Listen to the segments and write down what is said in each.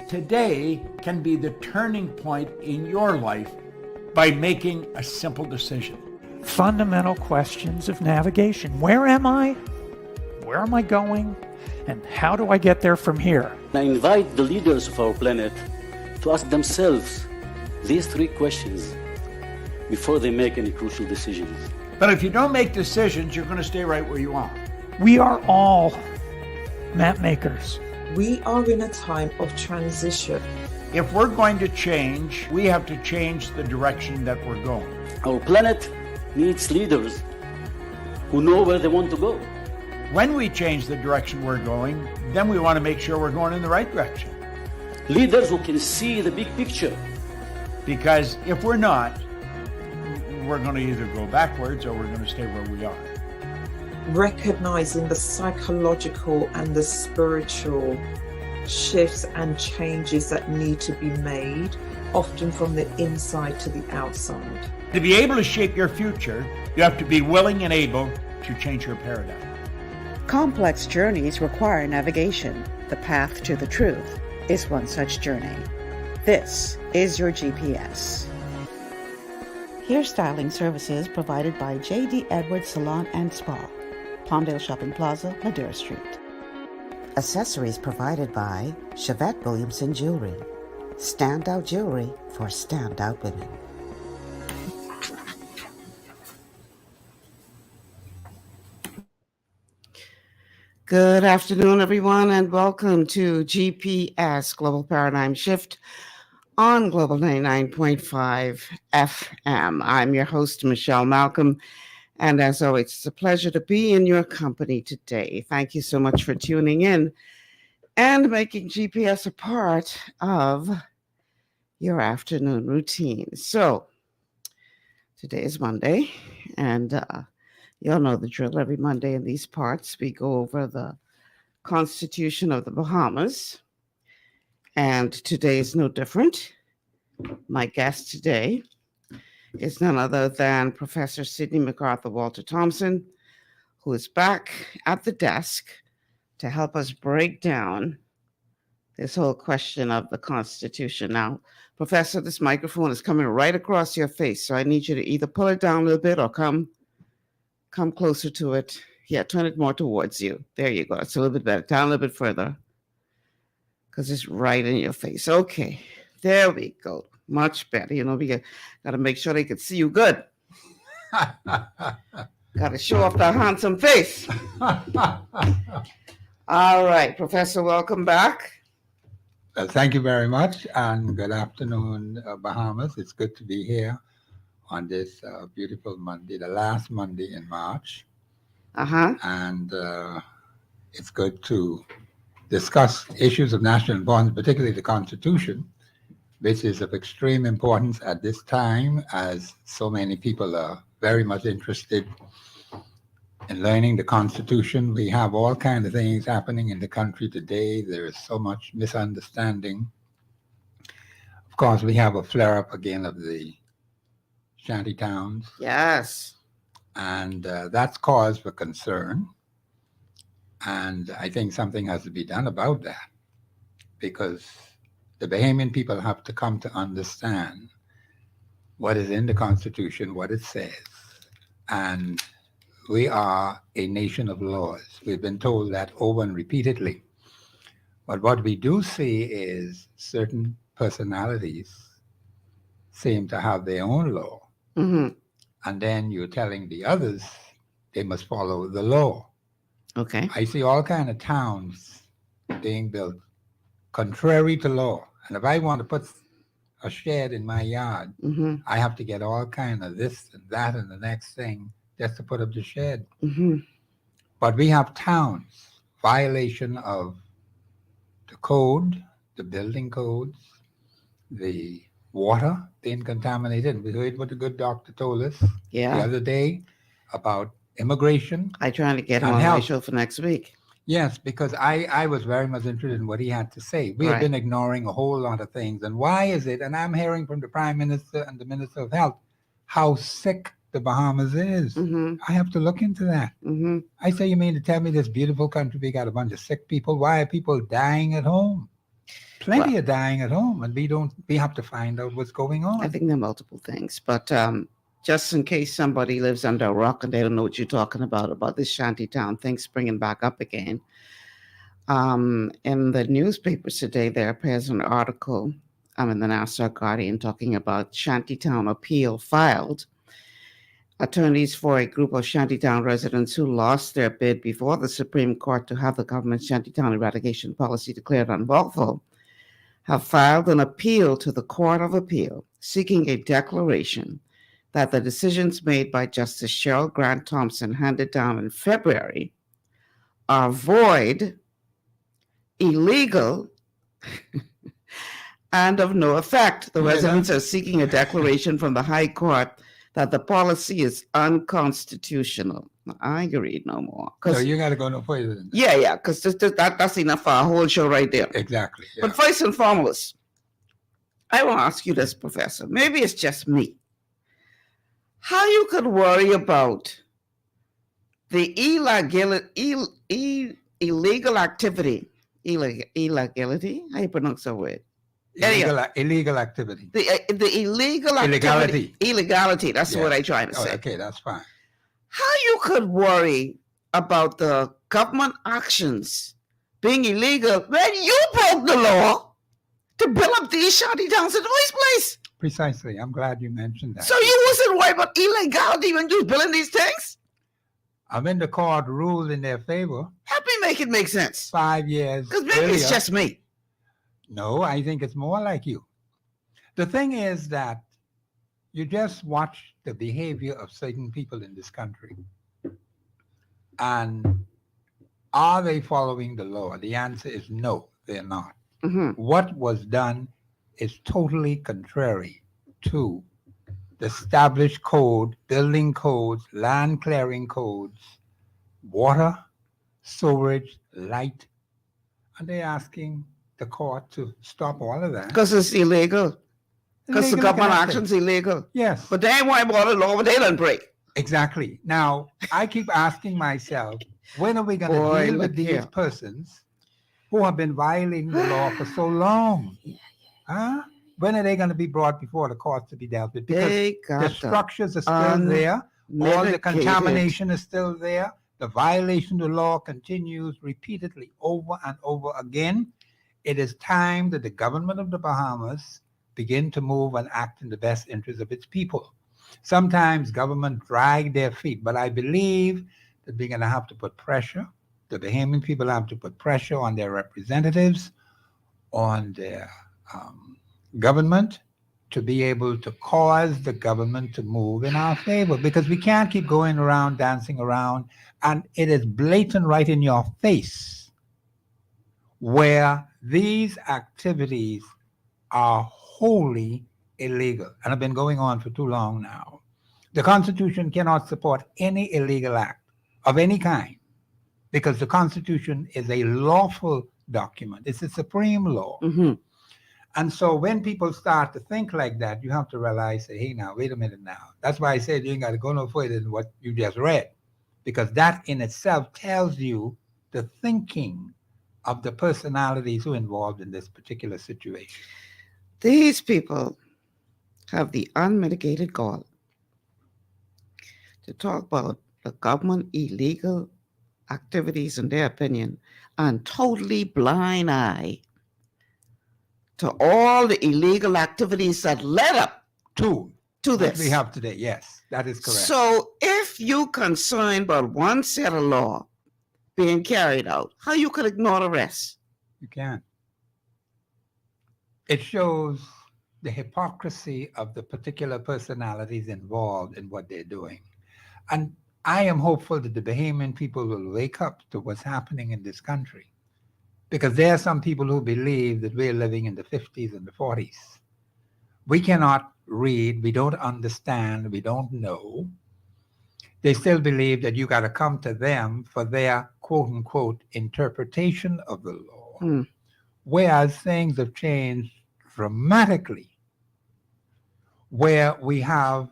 Today can be the turning point in your life by making a simple decision. Fundamental questions of navigation. Where am I? Where am I going? And how do I get there from here? I invite the leaders of our planet to ask themselves these three questions before they make any crucial decisions. But if you don't make decisions, you're going to stay right where you are. We are all map makers. We are in a time of transition. If we're going to change, we have to change the direction that we're going. Our planet needs leaders who know where they want to go. When we change the direction we're going, then we want to make sure we're going in the right direction. Leaders who can see the big picture. Because if we're not, we're going to either go backwards or we're going to stay where we are. Recognizing the psychological and the spiritual shifts and changes that need to be made, often from the inside to the outside. To be able to shape your future, you have to be willing and able to change your paradigm. Complex journeys require navigation. The path to the truth is one such journey. This is your GPS. Hairstyling services provided by J.D. Edwards Salon and Spa, Palmdale Shopping Plaza, Madera Street. Accessories provided by Chevette Williamson Jewelry. Standout jewelry for standout women. Good afternoon, everyone, and welcome to GPS Global Paradigm Shift on Global 99.5 FM. I'm your host, Michelle Malcolm, and as always, it's a pleasure to be in your company today. Thank you so much for tuning in and making GPS a part of your afternoon routine. So, today is Monday, and you'll know the drill. Every Monday in these parts, we go over the Constitution of the Bahamas. And today is no different. My guest today is none other than Professor Sidney McArthur Walter Thompson, who is back at the desk to help us break down this whole question of the Constitution. Now, Professor, this microphone is coming right across your face, so I need you to either pull it down a little bit or come closer to it. Yeah, turn it more towards you. There you go. It's a little bit better. Down a little bit further, because it's right in your face. Okay, there we go. Much better. You know, we got to make sure they can see you good. Got to show off that handsome face. All right, Professor, welcome back. Thank you very much, and good afternoon, Bahamas. It's good to be here on this beautiful Monday, the last Monday in March. And it's good to discuss issues of national importance, particularly the Constitution, which is of extreme importance at this time, as so many people are very much interested in learning the Constitution. We have all kinds of things happening in the country today. There is so much misunderstanding. Of course, we have a flare-up again of the shanty towns. Yes. And that's cause for concern. And I think something has to be done about that, because the Bahamian people have to come to understand what is in the Constitution, what it says. And we are a nation of laws. We've been told that over and repeatedly. But what we do see is certain personalities seem to have their own law. Mm-hmm. And then you're telling the others they must follow the law. Okay. I see all kinds of towns being built contrary to law. And if I want to put a shed in my yard, Mm-hmm. I have to get all kinds of this and that and the next thing just to put up the shed. Mm-hmm. But we have towns, violation of the code, the building codes, the water being contaminated. We heard what the good doctor told us the Yeah. other day about immigration. I'm trying to get him And on my health. show for next week. Yes, because I was very much interested in what he had to say. We have Right. been ignoring a whole lot of things. And why is it, and I'm hearing from the Prime Minister and the Minister of Health, how sick the Bahamas is. Mm-hmm. I have to look into that. Mm-hmm. I say, you mean to tell me this beautiful country, we got a bunch of sick people? Why are people dying at home? Plenty are dying at home, and we have to find out what's going on. I think there are multiple things, but just in case somebody lives under a rock and they don't know what you're talking about this shantytown thing springing back up again. In the newspapers today, there appears an article in the Nassau Guardian talking about shantytown appeal filed. Attorneys for a group of shantytown residents who lost their bid before the Supreme Court to have the government's shantytown eradication policy declared unlawful have filed an appeal to the Court of Appeal seeking a declaration that the decisions made by Justice Cheryl Grant Thompson handed down in February are void, illegal, and of no effect. The residents are seeking a declaration from the High Court that the policy is unconstitutional. I agree no more. So you got to go no further than that. Yeah, because that's enough for a whole show right there. Exactly. Yeah. But first and foremost, I want to ask you this, Professor. Maybe it's just me. How you could worry about the illegal activity, illegality? How you pronounce that word? Illegal activity. The illegal activity. Illegality. That's the word I'm trying to say. Okay, that's fine. How you could worry about the government actions being illegal when you broke the law to build up these shantytowns in the first place? Precisely. I'm glad you mentioned that. So you wasn't worried about illegality when you was building these things? I mean, the court ruled in their favor. Help me make it make sense. 5 years. Because maybe it's just me. No, I think it's more like you. The thing is that you just watch the behavior of certain people in this country. And are they following the law? The answer is no, they're not. Mm-hmm. What was done is totally contrary to the established code, building codes, land clearing codes, water, sewerage, light. And they're asking the court to stop all of that. Because it's illegal. Because the government action's illegal. Yes. But they ain't worried about the law, but they don't break. Exactly. Now, I keep asking myself, when are we going to deal with these persons who have been violating the law for so long? Huh? When are they going to be brought before the courts to be dealt with? Because the structures are still there. All the contamination is still there. The violation of the law continues repeatedly over and over again. It is time that the government of the Bahamas begin to move and act in the best interest of its people. Sometimes government drag their feet, but I believe that we're going to have to put pressure. The Bahamian people have to put pressure on their representatives, on their government, to be able to cause the government to move in our favor, because we can't keep going around, dancing around, and it is blatant right in your face where these activities are wholly illegal and have been going on for too long now. The Constitution cannot support any illegal act of any kind because the Constitution is a lawful document. It's a supreme law. Mm-hmm. And so when people start to think like that, you have to realize, say, hey, now, wait a minute now. That's why I said you ain't got to go no further than what you just read, because that in itself tells you the thinking of the personalities who are involved in this particular situation. These people have the unmitigated gall to talk about the government illegal activities, in their opinion, and totally blind eye to all the illegal activities that led up to this. We have today, yes, that is correct. So if you concerned about one set of law being carried out, how you could ignore the rest? You can't. It shows the hypocrisy of the particular personalities involved in what they're doing. And I am hopeful that the Bahamian people will wake up to what's happening in this country, because there are some people who believe that we're living in the 50s and the 40s. We cannot read, we don't understand, we don't know. They still believe that you got to come to them for their quote-unquote interpretation of the law, whereas things have changed dramatically, where we have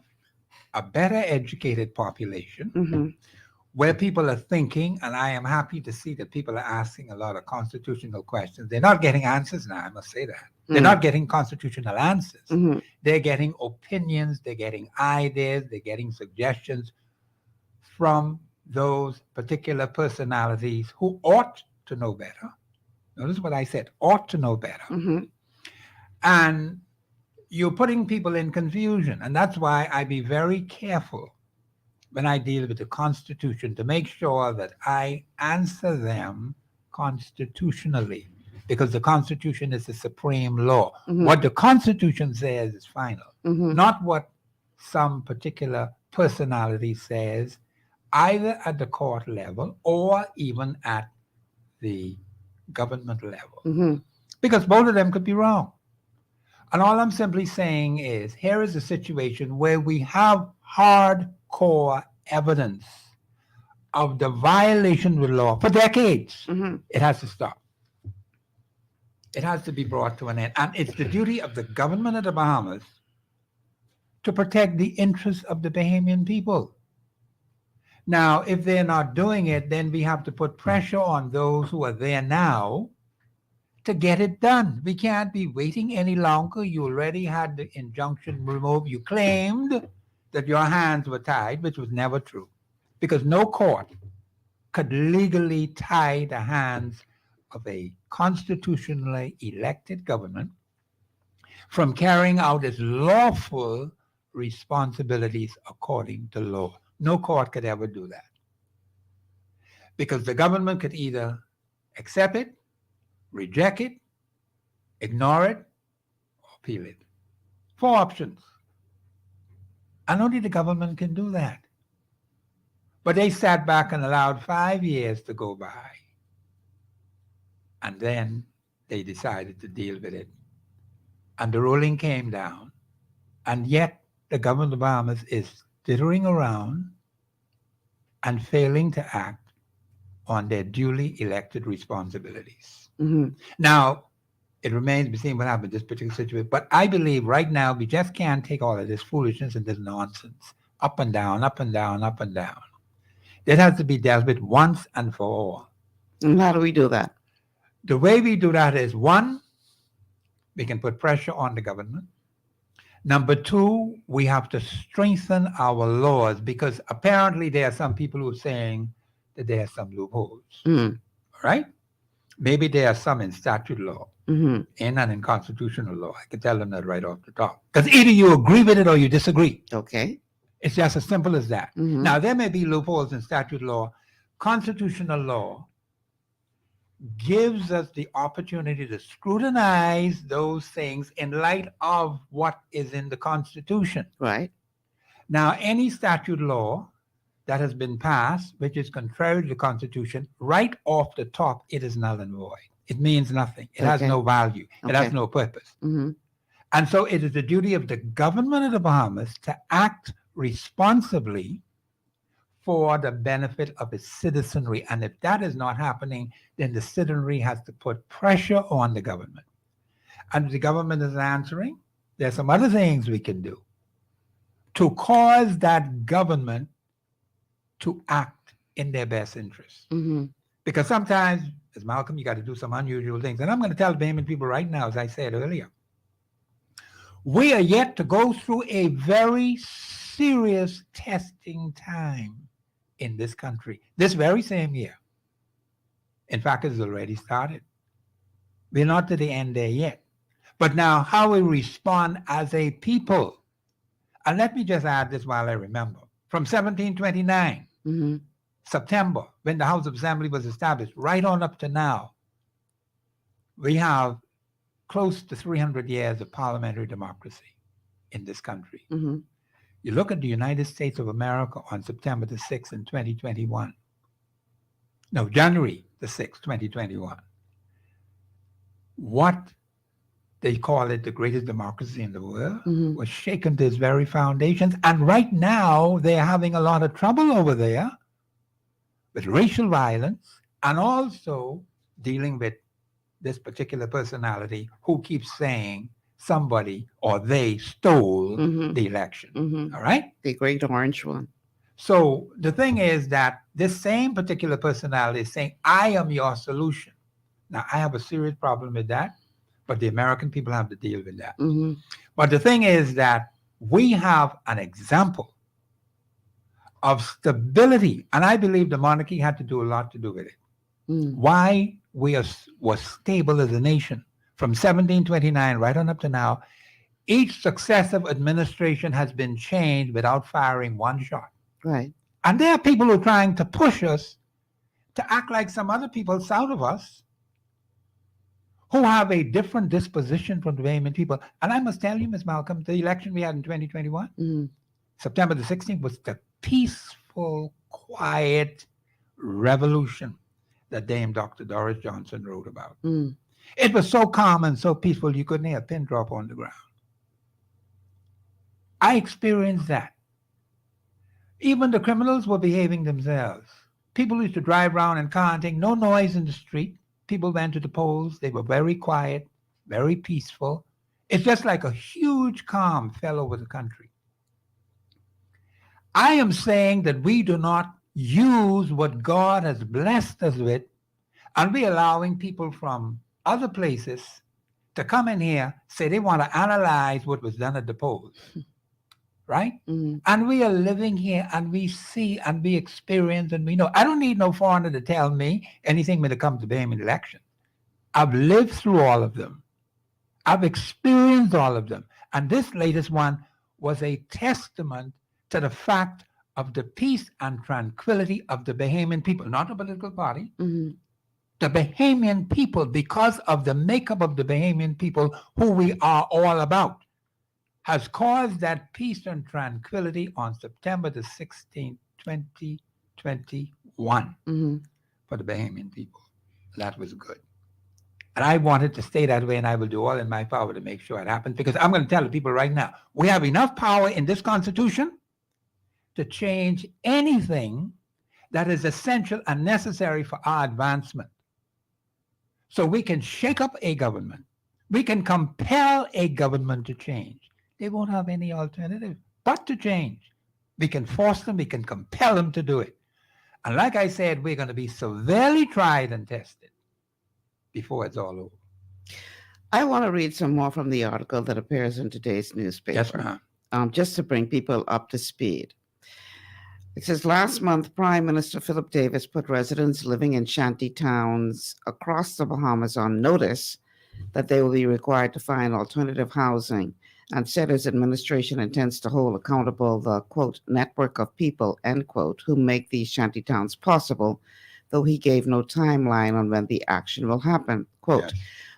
a better educated population. where people are thinking, and I am happy to see that people are asking a lot of constitutional questions. They're not getting answers now, I must say that. They're not getting constitutional answers. They're getting opinions, they're getting ideas, they're getting suggestions from those particular personalities who ought to know better. Notice what I said, ought to know better. And you're putting people in confusion. And that's why I be very careful when I deal with the Constitution to make sure that I answer them constitutionally, because the Constitution is the supreme law. What the Constitution says is final, not what some particular personality says, either at the court level or even at the government level, because both of them could be wrong. And all I'm simply saying is, here is a situation where we have hardcore evidence of the violation of the law for decades. It has to stop. It has to be brought to an end. And it's the duty of the government of the Bahamas to protect the interests of the Bahamian people. Now, if they're not doing it, then we have to put pressure on those who are there now to get it done. We can't be waiting any longer. You already had the injunction removed. You claimed that your hands were tied, which was never true, because no court could legally tie the hands of a constitutionally elected government from carrying out its lawful responsibilities according to law. No court could ever do that, because the government could either accept it, reject it, ignore it, or appeal it. 4 options. And only the government can do that. But they sat back and allowed 5 years to go by. And then they decided to deal with it. And the ruling came down. And yet the government of the Bahamas is dithering around and failing to act on their duly elected responsibilities. Now, it remains to be seen what happened in this particular situation. But I believe right now we just can't take all of this foolishness and this nonsense up and down, up and down, up and down. That has to be dealt with once and for all. And how do we do that? The way we do that is, 1, we can put pressure on the government. Number 2, we have to strengthen our laws, because apparently there are some people who are saying that there are some loopholes. All right? Maybe there are some in statute law, in and in constitutional law. I can tell them that right off the top. Because either you agree with it or you disagree. Okay. It's just as simple as that. Now, there may be loopholes in statute law. Constitutional law gives us the opportunity to scrutinize those things in light of what is in the Constitution. Right. Now, any statute law that has been passed, which is contrary to the Constitution, right off the top, it is null and void. It means nothing. It has no value. It has no purpose. And so it is the duty of the government of the Bahamas to act responsibly for the benefit of its citizenry. And if that is not happening, then the citizenry has to put pressure on the government. And if the government is answering, there's some other things we can do to cause that government to act in their best interest. Because sometimes, as Malcolm, you got to do some unusual things. And I'm going to tell the Bahamian people right now, as I said earlier, we are yet to go through a very serious testing time in this country, this very same year. In fact, it has already started. We're not to the end there yet. But now, how we respond as a people. And let me just add this while I remember. From 1729, September, when the House of Assembly was established, right on up to now, we have close to 300 years of parliamentary democracy in this country. You look at the United States of America on September the 6th in 2021. No, January the 6th, 2021. What they call it the greatest democracy in the world was shaken to its very foundations. And right now, they're having a lot of trouble over there with racial violence and also dealing with this particular personality who keeps saying somebody or they stole the election. All right? The great orange one. So the thing is that this same particular personality is saying, I am your solution. Now, I have a serious problem with that, but the American people have to deal with that. Mm-hmm. But the thing is that we have an example of stability, and I believe the monarchy had to do a lot to do with it. Mm. Why we was stable as a nation from 1729 right on up to now. Each successive administration has been changed without firing one shot. Right. And there are people who are trying to push us to act like some other people south of us who have a different disposition from the Bahamian people. And I must tell you, Ms. Malcolm, the election we had in 2021, Mm. September the 16th, was the peaceful, quiet revolution that Dame Dr. Doris Johnson wrote about. Mm. It was so calm and so peaceful you couldn't hear a pin drop on the ground. I experienced that. Even the criminals were behaving themselves. People used to drive around in car and think, no noise in the street. People went to the polls. They were very quiet, very peaceful. It's just like a huge calm fell over the country. I am saying that we do not use what God has blessed us with, and we're allowing people from other places to come in here, say they want to analyze what was done at the polls, right? Mm. And we are living here and we see and we experience and we know. I don't need no foreigner to tell me anything when it comes to Bahamian election. I've lived through all of them. I've experienced all of them. And this latest one was a testament to the fact of the peace and tranquility of the Bahamian people, not a political party. Mm-hmm. The Bahamian people, because of the makeup of the Bahamian people, who we are all about, has caused that peace and tranquility on September the 16th, 2021 Mm-hmm. for the Bahamian people. That was good. And I want it to stay that way, and I will do all in my power to make sure it happens, because I'm going to tell the people right now, we have enough power in this Constitution to change anything that is essential and necessary for our advancement. So we can shake up a government. We can compel a government to change. They won't have any alternative but to change. We can force them. We can compel them to do it. And like I said, we're going to be severely tried and tested before it's all over. I want to read some more from the article that appears in today's newspaper. Yes, ma'am. Just to bring people up to speed. It says, last month, Prime Minister Philip Davis put residents living in shanty towns across the Bahamas on notice that they will be required to find alternative housing, and said his administration intends to hold accountable the, quote, network of people, end quote, who make these shanty towns possible, though he gave no timeline on when the action will happen. Quote, Yes.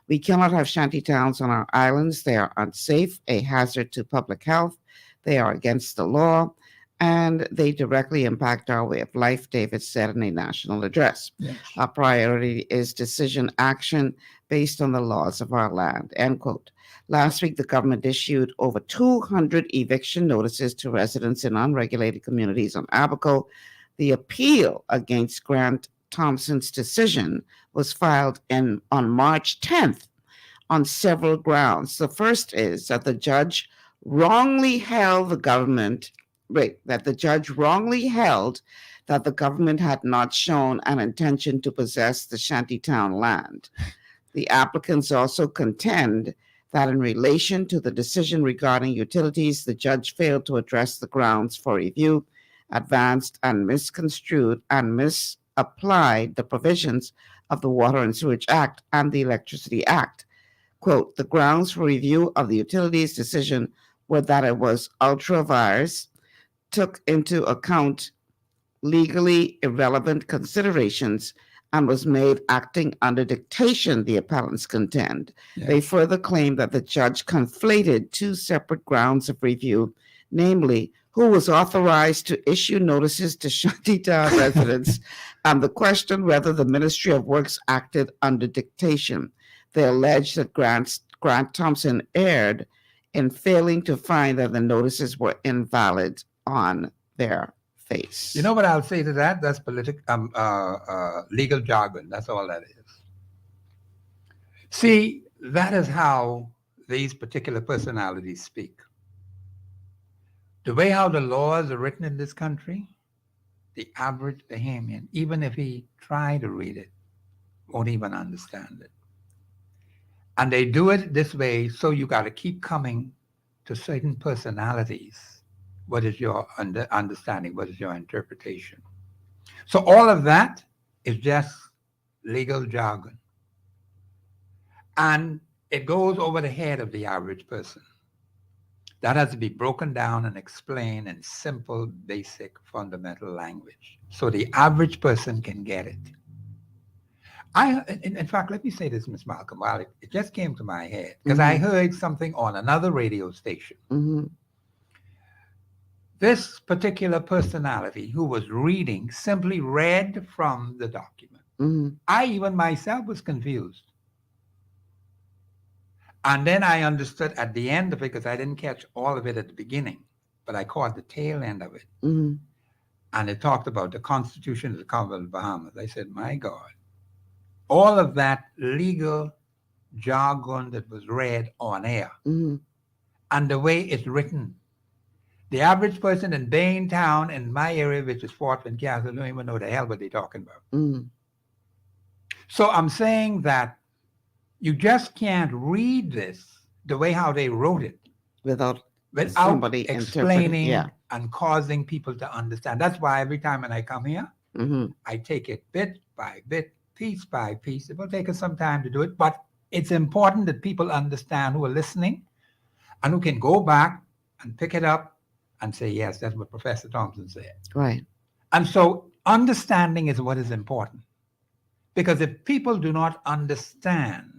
We cannot have shanty towns on our islands. They are unsafe, a hazard to public health. They are against the law, and they directly impact our way of life, Davis said in a national address. Yes. Our priority is decision action based on the laws of our land, end quote. Last week, the government issued over 200 eviction notices to residents in unregulated communities on Abaco. The appeal against Grant Thompson's decision was filed on March 10th on several grounds. The first is that the judge wrongly held that the government had not shown an intention to possess the shantytown land. The applicants also contend that in relation to the decision regarding utilities, the judge failed to address the grounds for review, advanced and misconstrued and misapplied the provisions of the Water and Sewage Act and the Electricity Act. Quote, the grounds for review of the utilities decision were that it was ultra-vires, took into account legally irrelevant considerations, and was made acting under dictation, the appellants contend. Yes. They further claim that the judge conflated two separate grounds of review, namely, who was authorized to issue notices to shantytown residents, and the question whether the Ministry of Works acted under dictation. They allege that Grant Thompson erred in failing to find that the notices were invalid on their face. You know what I'll say to that? That's legal jargon. That's all that is. See, that is how these particular personalities speak. The way how the laws are written in this country, the average Bahamian, even if he tried to read it, won't even understand it. And they do it this way, so you got to keep coming to certain personalities. What is your understanding? What is your interpretation? So all of that is just legal jargon. And it goes over the head of the average person. That has to be broken down and explained in simple, basic, fundamental language so the average person can get it. In fact, let me say this, Ms. Malcolm, while it just came to my head, because I heard something on another radio station. This particular personality who was reading simply read from the document. I even myself was confused. And then I understood at the end of it, because I didn't catch all of it at the beginning, but I caught the tail end of it. And it talked about the Constitution of the Commonwealth of the Bahamas. I said, my God, all of that legal jargon that was read on air and the way it's written, the average person in Baintown in my area, which is Fort Wayne Castle, don't even know the hell what they're talking about. So I'm saying that you just can't read this the way how they wrote it without somebody explaining and causing people to understand. That's why every time when I come here, I take it bit by bit, piece by piece. It will take us some time to do it, but it's important that people understand who are listening and who can go back and pick it up and say, yes, that's what Professor Thompson said. Right. And so understanding is what is important. Because if people do not understand,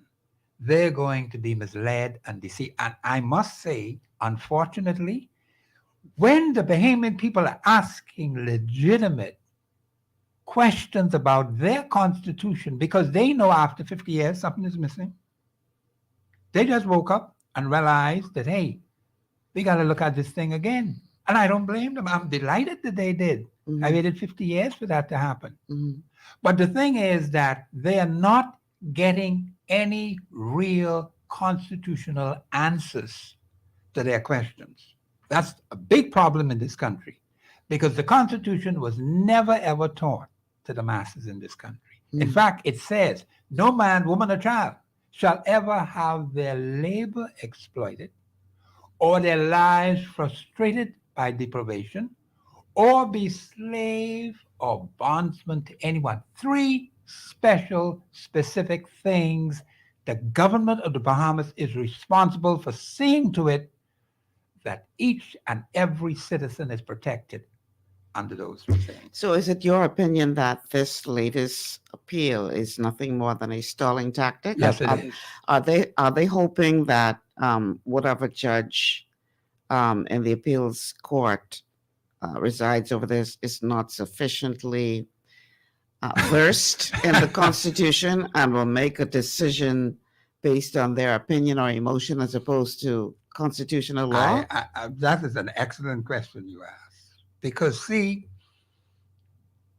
they're going to be misled and deceived. And I must say, unfortunately, when the Bahamian people are asking legitimate questions about their constitution, because they know after 50 years something is missing, they just woke up and realized that, hey, we got to look at this thing again. And I don't blame them. I'm delighted that they did. I waited 50 years for that to happen. But the thing is that they are not getting any real constitutional answers to their questions. That's a big problem in this country, because the Constitution was never, ever taught to the masses in this country. In fact, it says, no man, woman, or child shall ever have their labor exploited or their lives frustrated by deprivation or be slave or bondsman to anyone. 3 special, specific things the government of the Bahamas is responsible for seeing to it that each and every citizen is protected under those 3 things. So is it your opinion that this latest appeal is nothing more than a stalling tactic? Yes, it is. Are they hoping that whatever judge in the appeals court resides over this is not sufficiently versed in the Constitution and will make a decision based on their opinion or emotion as opposed to constitutional law? That is an excellent question you asked. Because, see,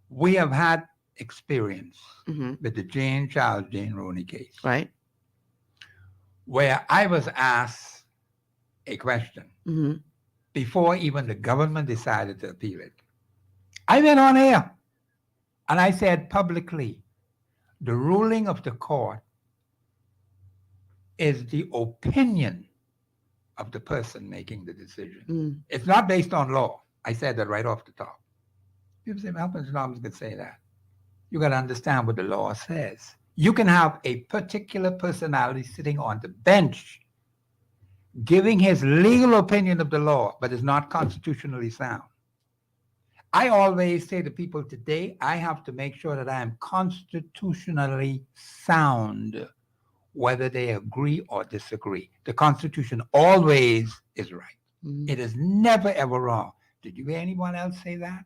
we have had experience with the Charles Jane Roney case. Right. Where I was asked a question before even the government decided to appeal it. I went on air and I said publicly, the ruling of the court is the opinion of the person making the decision. It's not based on law. I said that right off the top. People say, well, Mr. Thompson could say that. You got to understand what the law says. You can have a particular personality sitting on the bench giving his legal opinion of the law, but it's not constitutionally sound. I always say to people today, I have to make sure that I am constitutionally sound, whether they agree or disagree. The Constitution always is right. It is never, ever wrong. Did you hear anyone else say that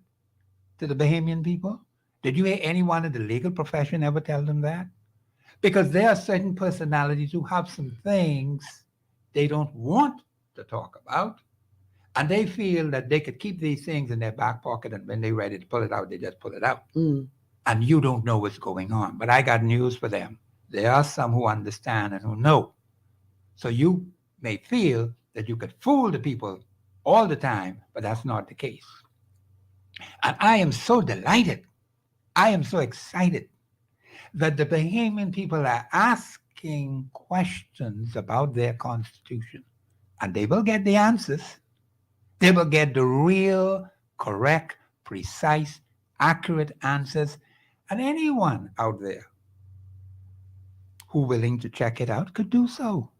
to the Bahamian people? Did you hear anyone in the legal profession ever tell them that? Because there are certain personalities who have some things they don't want to talk about, and they feel that they could keep these things in their back pocket, and when they're ready to pull it out, they just pull it out. And you don't know what's going on. But I got news for them. There are some who understand and who know. So you may feel that you could fool the people all the time, but that's not the case. And I am so delighted. I am so excited that the Bahamian people are asking questions about their constitution. And they will get the answers. They will get the real, correct, precise, accurate answers. And anyone out there who willing to check it out could do so.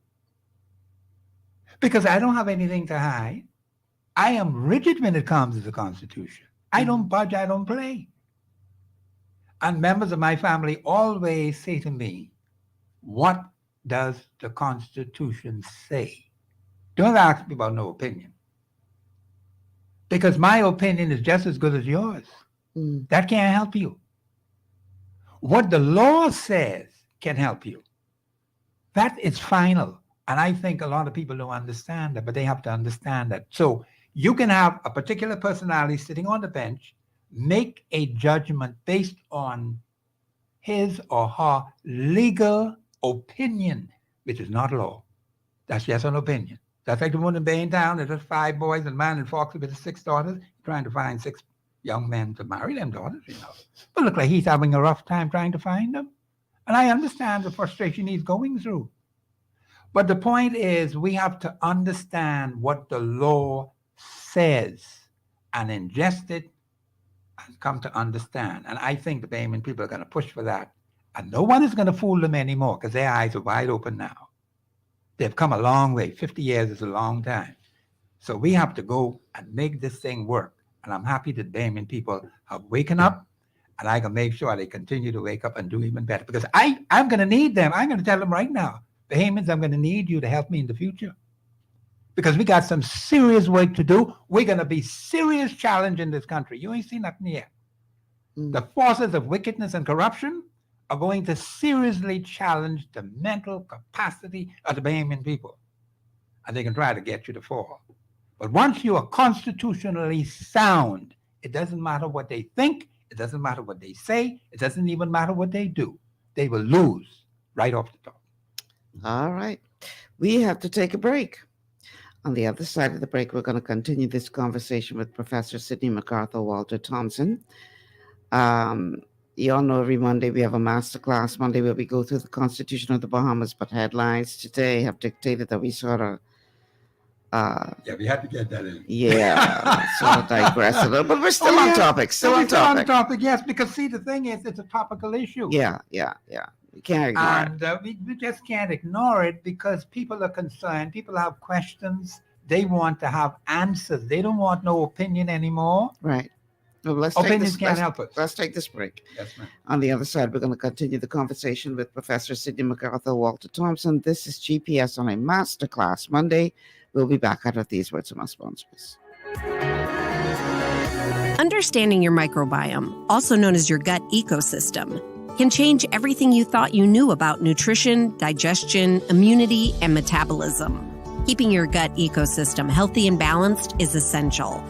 Because I don't have anything to hide. I am rigid when it comes to the Constitution. I don't budge, I don't play. And members of my family always say to me, what does the Constitution say? Don't ask me about no opinion. Because my opinion is just as good as yours. That can't help you. What the law says can help you. That is final. And I think a lot of people don't understand that, but they have to understand that. So you can have a particular personality sitting on the bench, make a judgment based on his or her legal opinion, which is not law. That's just an opinion. That's like the one in Baintown. There's 5 boys and a man in Fox with 6 daughters, trying to find 6 young men to marry them daughters, you know. But look like he's having a rough time trying to find them. And I understand the frustration he's going through. But the point is, we have to understand what the law says and ingest it and come to understand. And I think the Bahamian people are going to push for that. And no one is going to fool them anymore because their eyes are wide open now. They've come a long way. 50 years is a long time. So we have to go and make this thing work. And I'm happy that Bahamian people have waken up, and I can make sure they continue to wake up and do even better. Because I'm going to need them. I'm going to tell them right now, Bahamians, I'm going to need you to help me in the future. Because we got some serious work to do. We're going to be serious challenge in this country. You ain't seen nothing yet. The forces of wickedness and corruption are going to seriously challenge the mental capacity of the Bahamian people. And they can try to get you to fall. But once you are constitutionally sound, it doesn't matter what they think, it doesn't matter what they say, it doesn't even matter what they do. They will lose right off the top. All right. We have to take a break. On the other side of the break, we're going to continue this conversation with Professor Sidney McArthur, Walter Thompson. You all know every Monday we have a masterclass Monday where we go through the Constitution of the Bahamas, but headlines today have dictated that we sort of yeah, we had to get that in. Yeah, sort of digress a little, but we're still on topic. Still on topic. Yes, because see, the thing is, it's a topical issue. Yeah. You can't ignore it. We just can't ignore it because people are concerned. People have questions. They want to have answers. They don't want no opinion anymore. Right. Well, Opinions can't help us. Let's take this break. Yes, ma'am. On the other side, we're going to continue the conversation with Professor Sidney McArthur, Walter Thompson. This is GPS on a Masterclass Monday. We'll be back after these words from our sponsors. Understanding your microbiome, also known as your gut ecosystem, can change everything you thought you knew about nutrition, digestion, immunity, and metabolism. Keeping your gut ecosystem healthy and balanced is essential.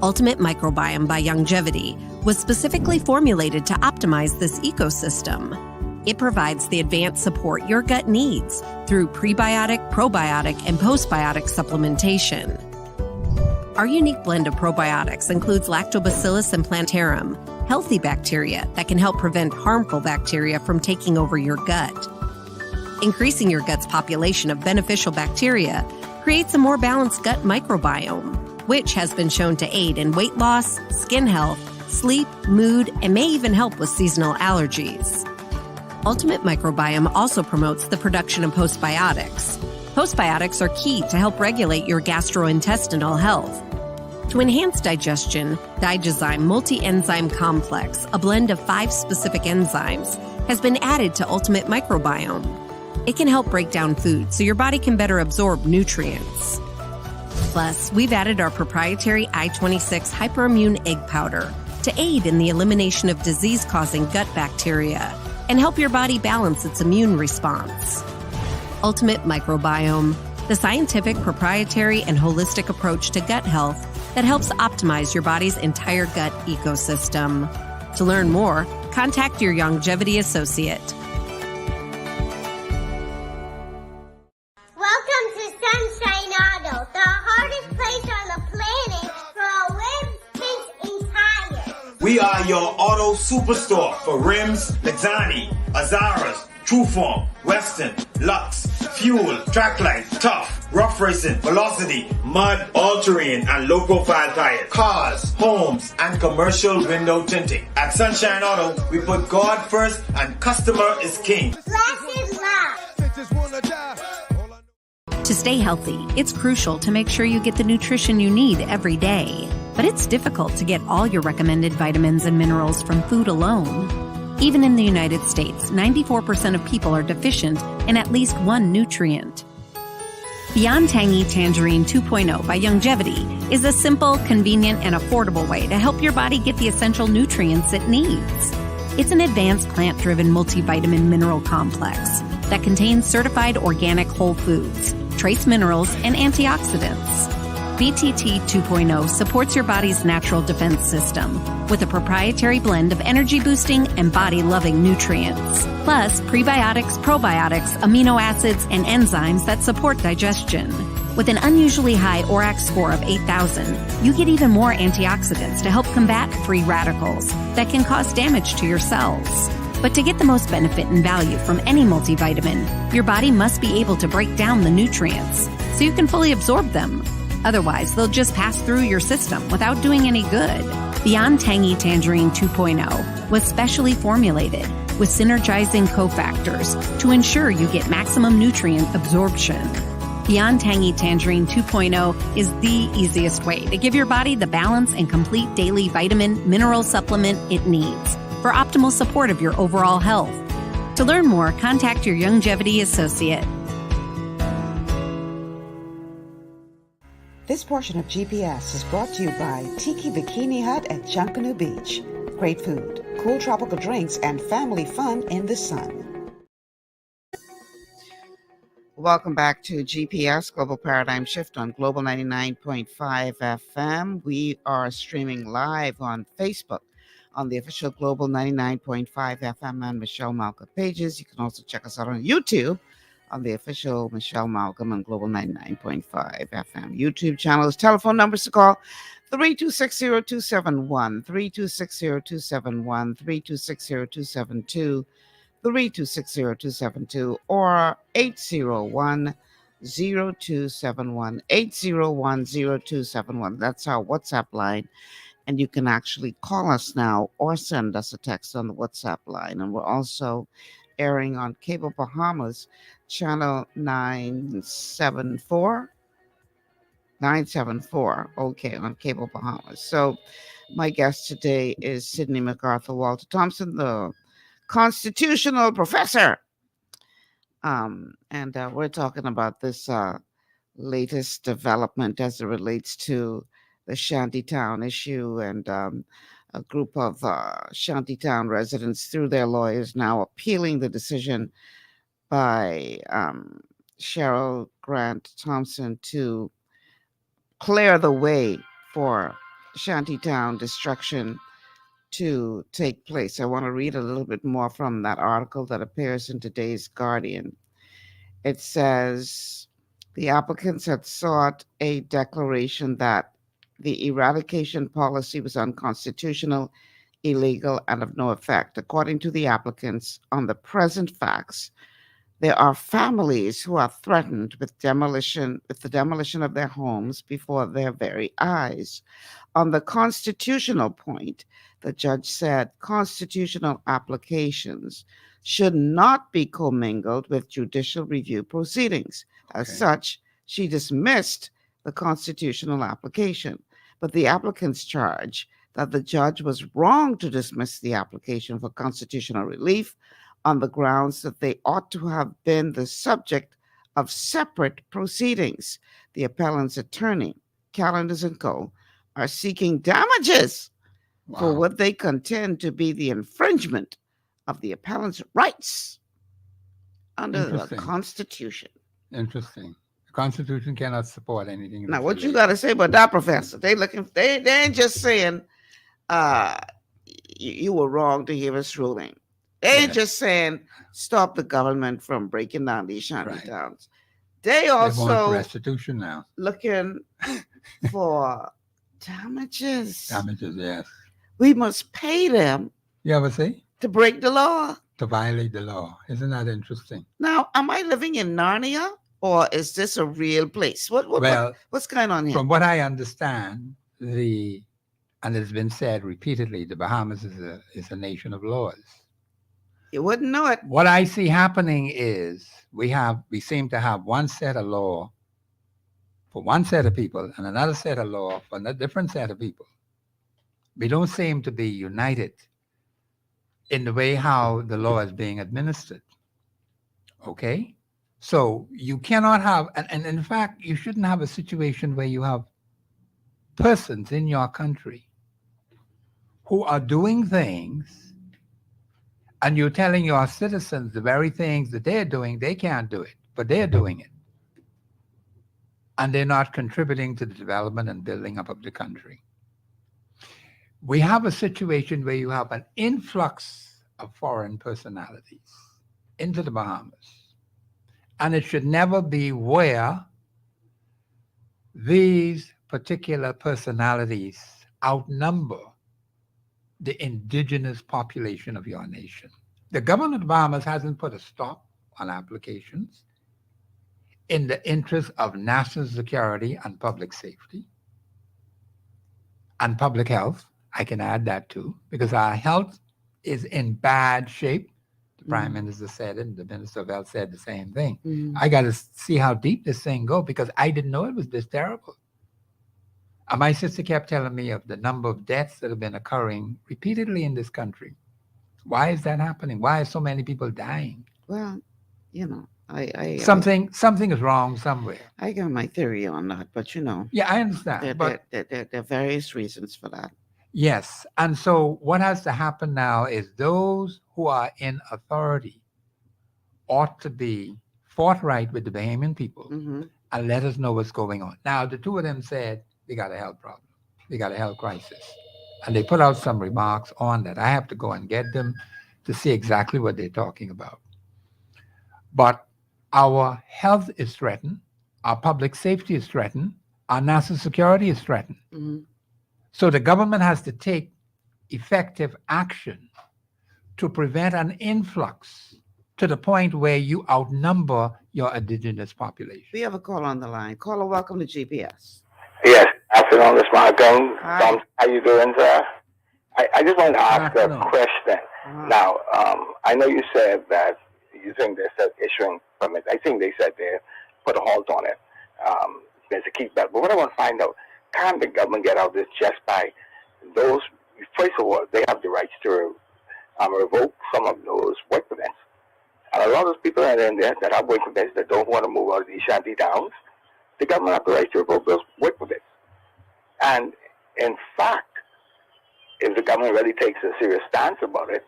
Ultimate Microbiome by Longevity was specifically formulated to optimize this ecosystem. It provides the advanced support your gut needs through prebiotic, probiotic, and postbiotic supplementation. Our unique blend of probiotics includes Lactobacillus and Plantarum, healthy bacteria that can help prevent harmful bacteria from taking over your gut. Increasing your gut's population of beneficial bacteria creates a more balanced gut microbiome, which has been shown to aid in weight loss, skin health, sleep, mood, and may even help with seasonal allergies. Ultimate Microbiome also promotes the production of postbiotics. Postbiotics are key to help regulate your gastrointestinal health. To enhance digestion, Digizyme Multi-Enzyme Complex, a blend of 5 specific enzymes, has been added to Ultimate Microbiome. It can help break down food so your body can better absorb nutrients. Plus, we've added our proprietary I-26 Hyperimmune Egg Powder to aid in the elimination of disease-causing gut bacteria and help your body balance its immune response. Ultimate Microbiome, the scientific, proprietary, and holistic approach to gut health that helps optimize your body's entire gut ecosystem. To learn more, contact your Longevity associate. Welcome to Sunshine Auto, the hardest place on the planet for a live, think, and tire. We are your auto superstore for rims, Lexani, Azaras, Trueform, Western, Lux, Fuel, Tracklight, Tough, Rough Racing, Velocity, Mud, All-Terrain, and low-profile tires, cars, homes, and commercial window tinting. At Sunshine Auto, we put God first and customer is king. Blessed love. To stay healthy, it's crucial to make sure you get the nutrition you need every day. But it's difficult to get all your recommended vitamins and minerals from food alone. Even in the United States, 94% of people are deficient in at least one nutrient. Beyond Tangy Tangerine 2.0 by Longevity is a simple, convenient, and affordable way to help your body get the essential nutrients it needs. It's an advanced plant-driven multivitamin mineral complex that contains certified organic whole foods, trace minerals, and antioxidants. BTT 2.0 supports your body's natural defense system with a proprietary blend of energy-boosting and body-loving nutrients, plus prebiotics, probiotics, amino acids, and enzymes that support digestion. With an unusually high ORAC score of 8,000, you get even more antioxidants to help combat free radicals that can cause damage to your cells. But to get the most benefit and value from any multivitamin, your body must be able to break down the nutrients so you can fully absorb them. Otherwise, they'll just pass through your system without doing any good. Beyond Tangy Tangerine 2.0 was specially formulated with synergizing cofactors to ensure you get maximum nutrient absorption. Beyond Tangy Tangerine 2.0 is the easiest way to give your body the balance and complete daily vitamin mineral supplement it needs for optimal support of your overall health. To learn more, contact your Longevity associate. This portion of GPS is brought to you by Tiki Bikini Hut at Junkanoo Beach. Great food, cool tropical drinks, and family fun in the sun. Welcome back to GPS, Global Paradigm Shift on Global 99.5 FM. We are streaming live on Facebook on the official Global 99.5 FM and Michelle Malcolm pages. You can also check us out on YouTube on the official Michelle Malcolm and Global 99.5 FM YouTube channels. Telephone numbers to call 3260271, 3260271, 3260272, 3260272, or 801-0271, 801-0271. That's our WhatsApp line. And you can actually call us now or send us a text on the WhatsApp line. And we're also airing on Cable Bahamas, channel 974, okay, on Cable Bahamas. So my guest today is Sydney McArthur Walter Thompson, the constitutional professor. And we're talking about this latest development as it relates to the Shantytown issue, and a group of Shantytown residents, through their lawyers, now appealing the decision by Cheryl Grant Thompson to clear the way for Shantytown destruction to take place. I want to read a little bit more from that article that appears in today's Guardian. It says the applicants had sought a declaration that the eradication policy was unconstitutional, illegal, and of no effect. According to the applicants, on the present facts, there are families who are threatened with the demolition of their homes before their very eyes. On the constitutional point, the judge said constitutional applications should not be commingled with judicial review proceedings. As such, she dismissed the constitutional application. But the applicants charge that the judge was wrong to dismiss the application for constitutional relief on the grounds that they ought to have been the subject of separate proceedings. The appellant's attorney, Calendars & Co., are seeking damages for what they contend to be the infringement of the appellant's rights under the Constitution. Interesting. The Constitution cannot support anything. Now, what you got to say about that, Professor? They ain't just saying you were wrong to give us ruling. They ain't just saying stop the government from breaking down these shanty towns. They also want restitution now, looking for damages. Damages, yes. we must pay them You ever see? to break the law. To violate the law. Isn't that interesting? Now, am I living in Narnia, or is this a real place? What's going on here? From what I understand, and it's been said repeatedly, the Bahamas is a nation of laws. You wouldn't know it. What I see happening is we seem to have one set of law for one set of people and another set of law for a different set of people. We don't seem to be united in the way how the law is being administered. Okay? So you cannot have, and in fact, you shouldn't have a situation where you have persons in your country who are doing things and you're telling your citizens the very things that they're doing, they can't do it, but they're doing it. And they're not contributing to the development and building up of the country. We have a situation where you have an influx of foreign personalities into the Bahamas. And it should never be where these particular personalities outnumber the indigenous population of your nation. The government of the Bahamas hasn't put a stop on applications in the interest of national security and public safety and public health. I can add that too, because our health is in bad shape. The Prime Minister said it, and the Minister of Health said the same thing. I got to see how deep this thing goes, because I didn't know it was this terrible. And my sister kept telling me of the number of deaths that have been occurring repeatedly in this country. Why is that happening? Why are so many people dying? Well, you know, something is wrong somewhere. I got my theory on that, but you know. Yeah, I understand. There are various reasons for that. Yes. And so what has to happen now is those who are in authority ought to be forthright with the Bahamian people and let us know what's going on. Now, the two of them said, we got a health problem. We got a health crisis. And they put out some remarks on that. I have to go and get them to see exactly what they're talking about. But our health is threatened. Our public safety is threatened. Our national security is threatened. So the government has to take effective action to prevent an influx to the point where you outnumber your indigenous population. We have a call on the line. Caller, welcome to GPS. Yes, afternoon, Miss Malcolm. Tom, how you doing, sir? I just want to ask a question. Now, I know you said that you think they're issuing permits. I think they said they put a halt on it. There's a keep that. But what I want to find out, can the government get out of this just by those? First of all, they have the rights to revoke some of those work permits. And a lot of those people are in there that have work permits that don't want to move out of these shanty towns. The government has the right to revoke those work permits. And in fact, if the government really takes a serious stance about it,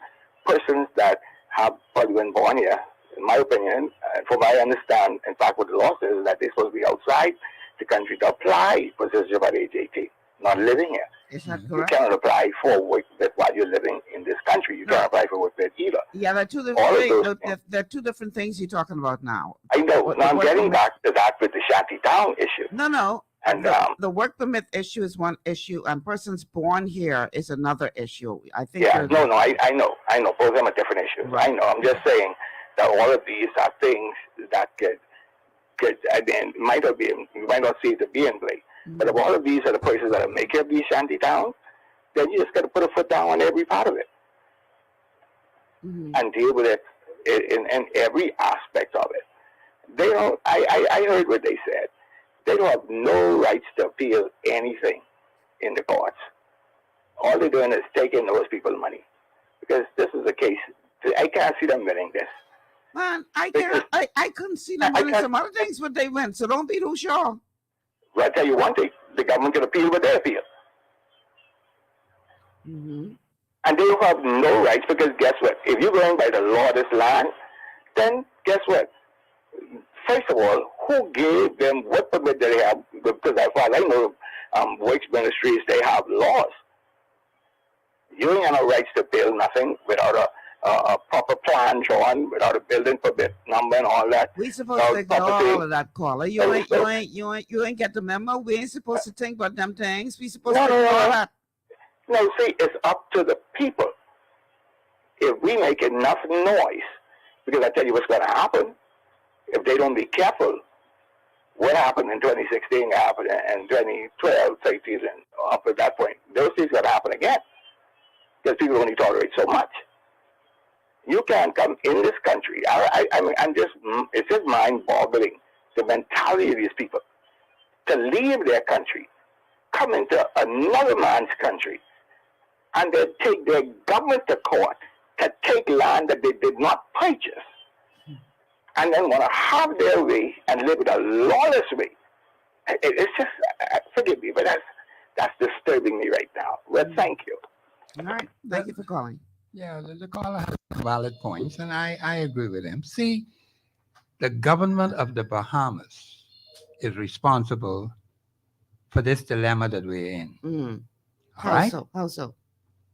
persons that have probably been born here, in my opinion, from what I understand, in fact, what the law says is that they're supposed to be outside the country to apply for citizenship at age 18, not living here. Is that correct? You cannot apply for work permit while you're living in this country. You can't apply for work permit either. Yeah, there are two different things. There are two different things you're talking about now. I know. Now I'm getting back to that with the shanty town issue. No. And the work permit issue is one issue, and persons born here is another issue. I think. Yeah, I know. Both of them are different issues. Right. I know. I'm just saying that all of these are things that could and might not be. You might not see it to be in play. But if all of these are the places that are making up these shanty towns, then you just got to put a foot down on every part of it and deal with it in every aspect of it. They don't. I heard what they said. They don't have no rights to appeal anything in the courts. All they're doing is taking those people's money, because this is a case. I can't see them winning this. Man, I couldn't see them winning some other things, but they win. So don't be too sure. Well, I tell you one thing: the government can appeal what they appeal, and they have no rights, because guess what? If you're going by the law of this land, then guess what? First of all, who gave them what permit they have? Because as far as I know, works ministries, they have laws. You ain't have no rights to build nothing without a proper plan drawn, without a building permit number and all that. We supposed to ignore all of that, caller. You ain't get the memo. We ain't supposed to think about them things. We supposed to ignore that. No, see, it's up to the people. If we make enough noise, because I tell you what's going to happen, if they don't be careful, what happened in 2016 happened in 2012, 13, and up at that point. Those things going to happen again because people only tolerate so much. You can't come in this country. I mean, it's just mind-boggling, the mentality of these people, to leave their country, come into another man's country, and they take their government to court to take land that they did not purchase, and then want to have their way and live in a lawless way. It's just, forgive me, but that's disturbing me right now. Well, thank you. All right. Thank you for calling. Yeah, the caller has valid points, and I agree with him. See, the government of the Bahamas is responsible for this dilemma that we're in. Mm. All right? How so?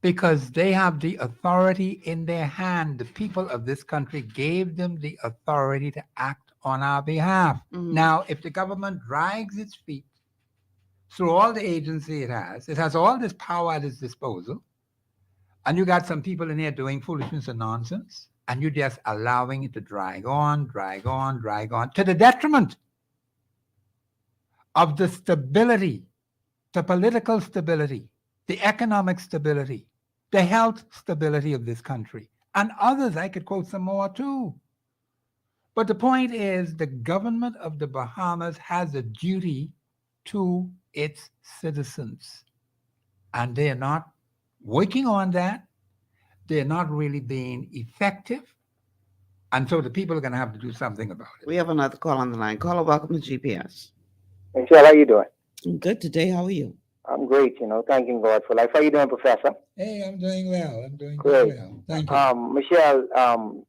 Because they have the authority in their hand. The people of this country gave them the authority to act on our behalf. Mm. Now, if the government drags its feet through all the agency it has all this power at its disposal, and you got some people in here doing foolishness and nonsense, and you're just allowing it to drag on, to the detriment of the stability, the political stability, the economic stability, the health stability of this country. And others, I could quote some more too. But the point is, the government of the Bahamas has a duty to its citizens. And they're not working on that. They're not really being effective. And so the people are going to have to do something about it. We have another call on the line. Caller, welcome to GPS. Michelle, how you doing? I'm good today. How are you? I'm great, thanking God for life. How you doing, Professor? Hey, I'm doing well. I'm doing great. Well. Thank you. Michelle,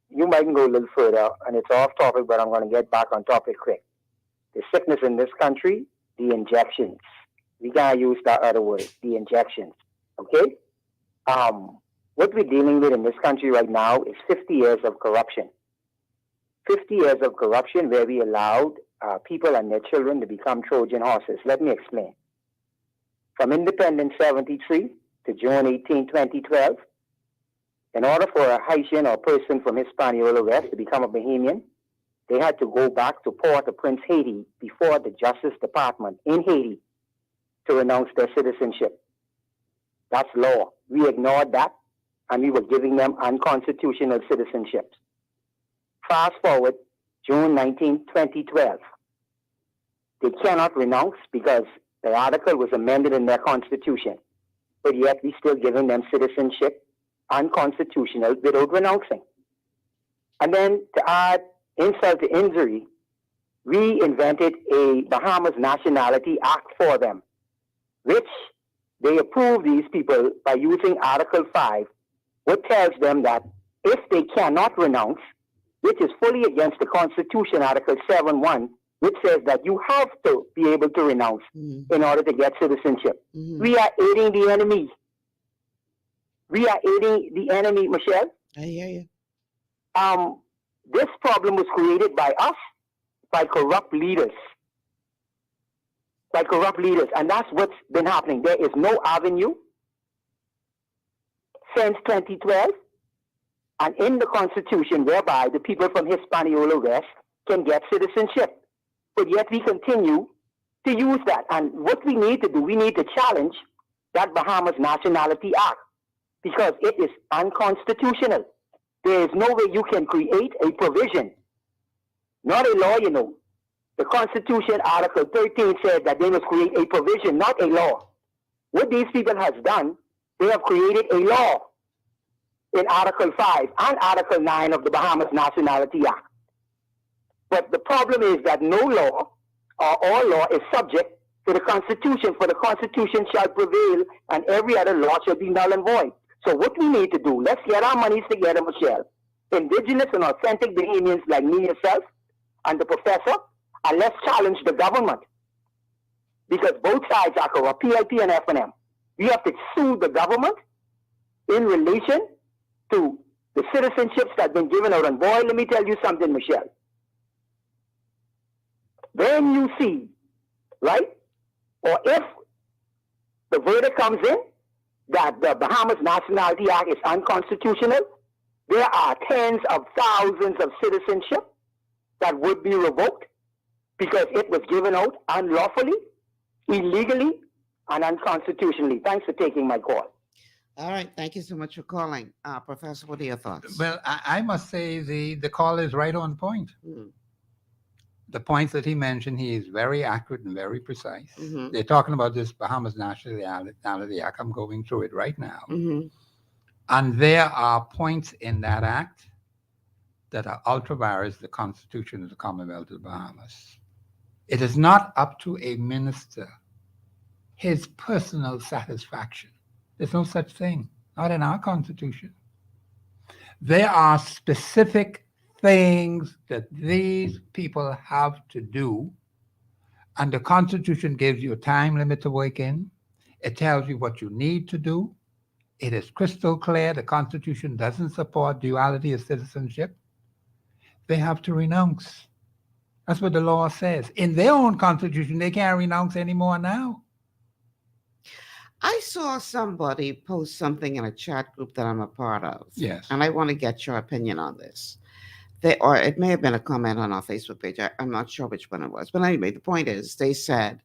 you might go a little further, and it's off topic, but I'm going to get back on topic quick. The sickness in this country, the injections. We can't use that other word, the injections. Okay? What we're dealing with in this country right now is 50 years of corruption. 50 years of corruption where we allowed people and their children to become Trojan horses. Let me explain. From independence 73 to June 18, 2012, in order for a Haitian or person from Hispaniola West to become a Bahamian, they had to go back to Port-au-Prince, Haiti, before the Justice Department in Haiti to renounce their citizenship. That's law. We ignored that, and we were giving them unconstitutional citizenships. Fast forward, June 19, 2012. They cannot renounce because the article was amended in their constitution, but yet we still giving them citizenship unconstitutional without renouncing. And then to add insult to injury, we invented a Bahamas Nationality Act for them, which they approve these people by using Article 5, which tells them that if they cannot renounce, which is fully against the Constitution, Article 7.1, which says that you have to be able to renounce in order to get citizenship. We are aiding the enemy. We are aiding the enemy, Michelle. I hear you. This problem was created by us, by corrupt leaders. By corrupt leaders. And that's what's been happening. There is no avenue since 2012 and in the Constitution whereby the people from Hispaniola West can get citizenship. But yet we continue to use that. And what we need to do, we need to challenge that Bahamas Nationality Act because it is unconstitutional. There is no way you can create a provision, not a law, The Constitution, Article 13 said that they must create a provision, not a law. What these people have done, they have created a law in Article 5 and Article 9 of the Bahamas Nationality Act. But the problem is that no law or all law is subject to the Constitution, for the Constitution shall prevail and every other law shall be null and void. So what we need to do, let's get our monies together, Michelle. Indigenous and authentic Bahamians like me, yourself, and the professor, and let's challenge the government. Because both sides are corrupt, PLP and FNM. We have to sue the government in relation to the citizenships that have been given out. And boy, let me tell you something, Michelle. When you see, right, or if the verdict comes in that the Bahamas Nationality Act is unconstitutional. There are tens of thousands of citizenship that would be revoked because it was given out unlawfully, illegally, and unconstitutionally. Thanks for taking my call. All right. Thank you so much for calling. Professor, what are your thoughts? Well, I must say the call is right on point. The points that he mentioned, he is very accurate and very precise. They're talking about this Bahamas Nationality Act. I'm going through it right now. And there are points in that act that are ultra vires the Constitution of the Commonwealth of the Bahamas. It is not up to a minister, his personal satisfaction. There's no such thing, not in our Constitution. There are specific things that these people have to do, and the Constitution gives you a time limit to work in. It tells you what you need to do. It is crystal clear. The Constitution doesn't support duality of citizenship. They have to renounce. That's what the law says. In their own Constitution, they can't renounce anymore now. I saw somebody post something in a chat group that I'm a part of. Yes. And I want to get your opinion on this. Or it may have been a comment on our Facebook page. I'm not sure which one it was. But anyway, the point is, they said,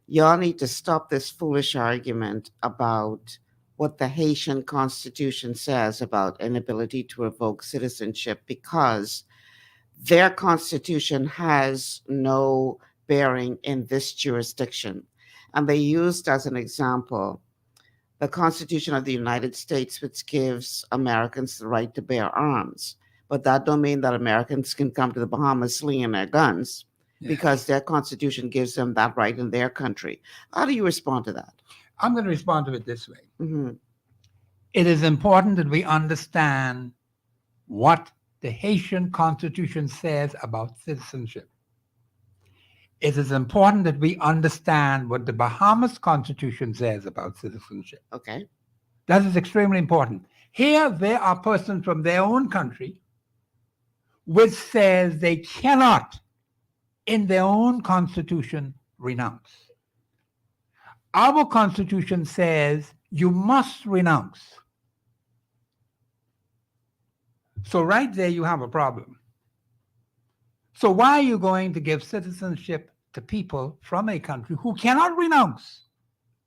y'all need to stop this foolish argument about what the Haitian Constitution says about inability to revoke citizenship, because their Constitution has no bearing in this jurisdiction. And they used as an example the Constitution of the United States, which gives Americans the right to bear arms. But that don't mean that Americans can come to the Bahamas slinging their guns, because their Constitution gives them that right in their country. How do you respond to that? I'm going to respond to it this way. It is important that we understand what the Haitian Constitution says about citizenship. It is important that we understand what the Bahamas Constitution says about citizenship. Okay. That is extremely important. Here, there are persons from their own country which says they cannot, in their own Constitution, renounce. Our Constitution says you must renounce. So right there, you have a problem. So why are you going to give citizenship to people from a country who cannot renounce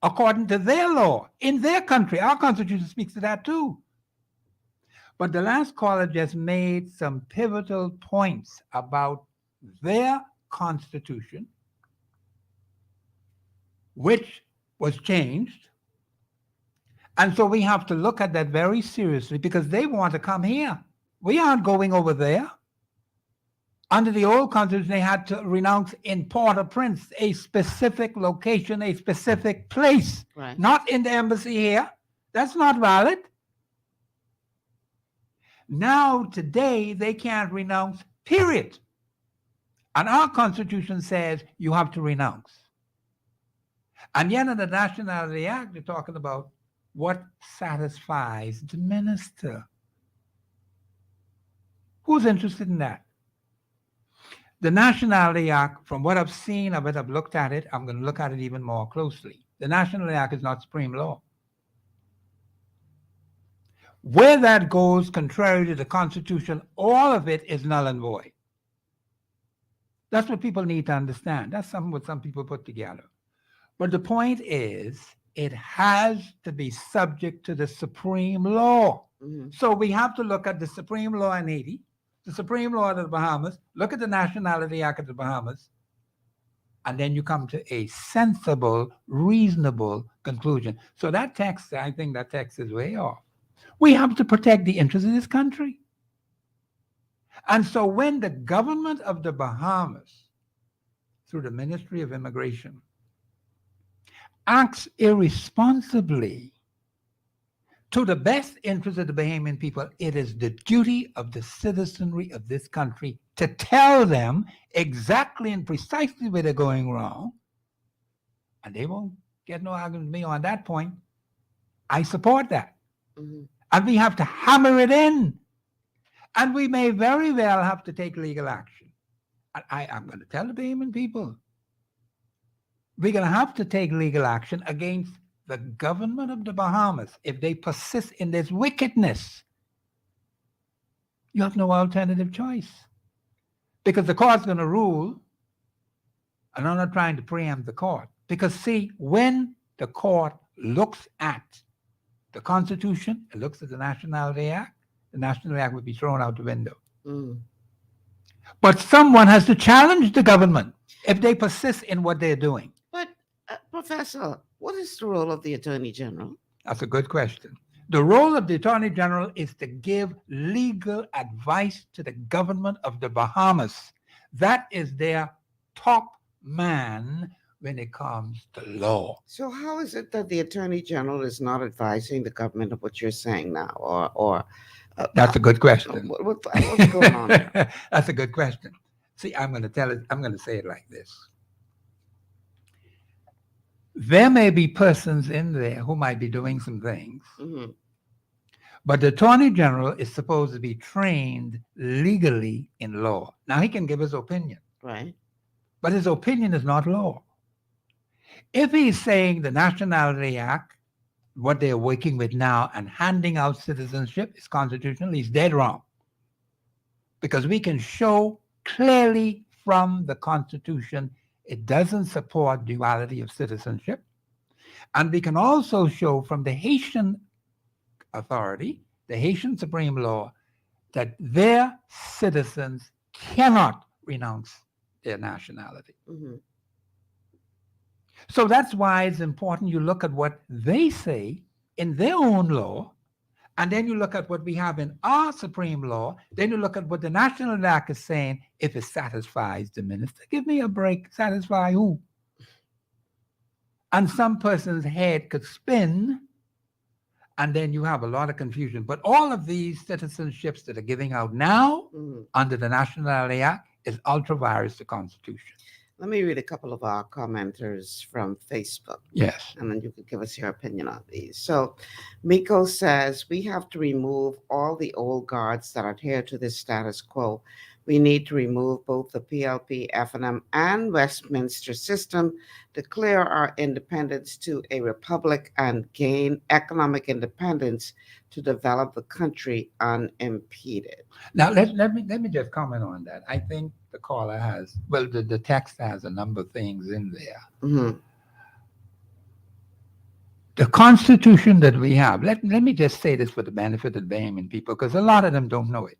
according to their law in their country? Our Constitution speaks to that too. But the last caller just made some pivotal points about their Constitution, which was changed. And so we have to look at that very seriously, because they want to come here. We aren't going over there. Under the old Constitution, they had to renounce in Port-au-Prince, a specific location, a specific place, not in the embassy here. That's not valid. Now, today, they can't renounce, period. And our Constitution says you have to renounce. And yet in the Nationality Act, they're talking about what satisfies the minister. Who's interested in that? The Nationality Act, from what I've seen of it, I've looked at it, I'm going to look at it even more closely. The Nationality Act is not supreme law. Where that goes contrary to the Constitution, all of it is null and void. That's what people need to understand. That's what some people put together. But the point is, it has to be subject to the supreme law. So we have to look at the supreme law in Haiti, the supreme law of the Bahamas, look at the Nationality Act of the Bahamas, and then you come to a sensible, reasonable conclusion. So that text, I think that text is way off. We have to protect the interests of this country. And so when the government of the Bahamas, through the Ministry of Immigration, acts irresponsibly to the best interest of the Bahamian people, it is the duty of the citizenry of this country to tell them exactly and precisely where they're going wrong. And they won't get no argument with me on that point. I support that. And we have to hammer it in. And we may very well have to take legal action. And I'm going to tell the Bahamian people, we're going to have to take legal action against the government of the Bahamas, if they persist in this wickedness, you have no alternative choice. Because the court's going to rule, and I'm not trying to preempt the court, because see, when the court looks at the Constitution, it looks at the Nationality Act, the Nationality Act would be thrown out the window. But someone has to challenge the government if they persist in what they're doing. But, Professor, what is the role of the Attorney General? That's a good question. The role of the Attorney General is to give legal advice to the government of the Bahamas. That is their top man when it comes to law. So how is it that the Attorney General is not advising the government of what you're saying now? That's a good question. What's going on there? That's a good question. See, I'm going to say it like this. There may be persons in there who might be doing some things, but the Attorney General is supposed to be trained legally in law. Now, he can give his opinion. Right. But his opinion is not law. If he's saying the Nationality Act, what they're working with now, and handing out citizenship is constitutional, he's dead wrong. Because we can show clearly from the Constitution it doesn't support duality of citizenship. And we can also show from the Haitian authority, the Haitian Supreme Law, that their citizens cannot renounce their nationality. So that's why it's important you look at what they say in their own law, and then you look at what we have in our Supreme Law, then you look at what the National Act is saying if it satisfies the minister. Give me a break. Satisfy who? And some person's head could spin, and then you have a lot of confusion. But all of these citizenships that are giving out now under the Nationality Act is ultra-virus to Constitution. Let me read a couple of our commenters from Facebook. Yes. And then you could give us your opinion on these. So Miko says, we have to remove all the old guards that adhere to this status quo. We need to remove both the PLP, FNM, and Westminster system, declare our independence to a republic, and gain economic independence to develop the country unimpeded. Now, let me just comment on that. I think the caller has, well, the text has a number of things in there. The Constitution that we have, let me just say this for the benefit of the Bahamian people, because a lot of them don't know it.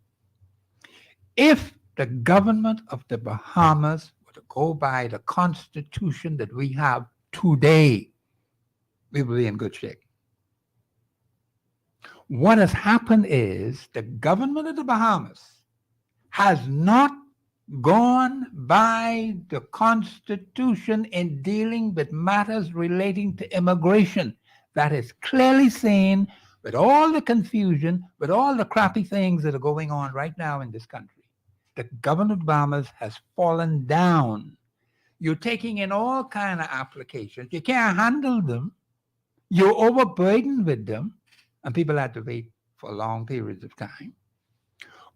If the government of the Bahamas were to go by the Constitution that we have today, we will be in good shape. What has happened is the government of the Bahamas has not gone by the Constitution in dealing with matters relating to immigration. That is clearly seen with all the confusion, with all the crappy things that are going on right now in this country. The government of the Bahamas has fallen down. You're taking in all kind of applications. You can't handle them. You're overburdened with them, and people have to wait for long periods of time.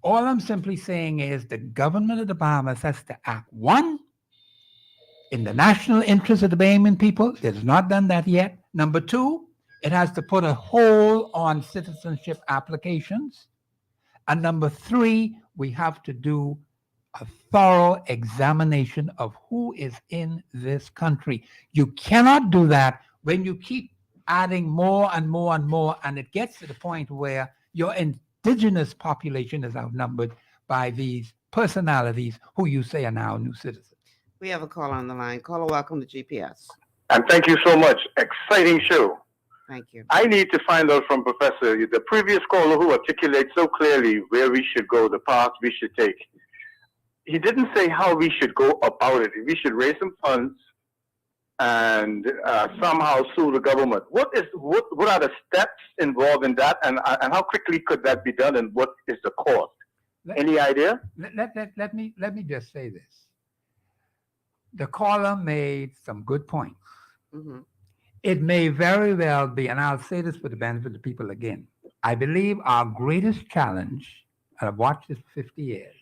All I'm simply saying is the government of the Bahamas has to act, one, in the national interest of the Bahamian people. It has not done that yet. Number two, it has to put a hold on citizenship applications. And number three, we have to do a thorough examination of who is in this country. You cannot do that when you keep adding more and more and more, and it gets to the point where your indigenous population is outnumbered by these personalities who you say are now new citizens. We have a call on the line. Caller, welcome to GPS. And thank you so much. Exciting show. Thank you. I need to find out from Professor, the previous caller who articulates so clearly where we should go, the path we should take. He didn't say how we should go about it. We should raise some funds and somehow sue the government. What are the steps involved in that, and how quickly could that be done, and what is the cost? Any idea? Let me just say this. The caller made some good points. It may very well be, and I'll say this for the benefit of the people again, I believe our greatest challenge, and I've watched this for 50 years,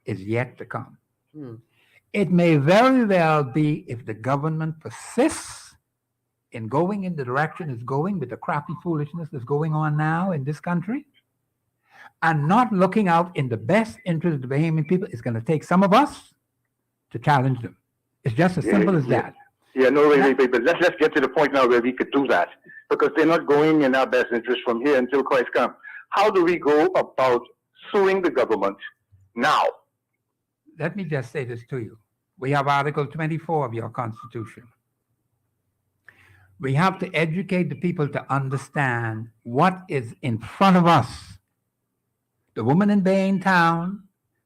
is yet to come. It may very well be, if the government persists in going in the direction it's going with the crappy foolishness that's going on now in this country, and not looking out in the best interest of the Bahamian people, it's going to take some of us to challenge them. It's just as simple as that. Yeah, no, but let's get to the point now where we could do that, because they're not going in our best interest from here until Christ comes. How do we go about suing the government now? Let me just say this to you. We have Article 24 of your Constitution. We have to educate the people to understand what is in front of us. The woman in Baintown,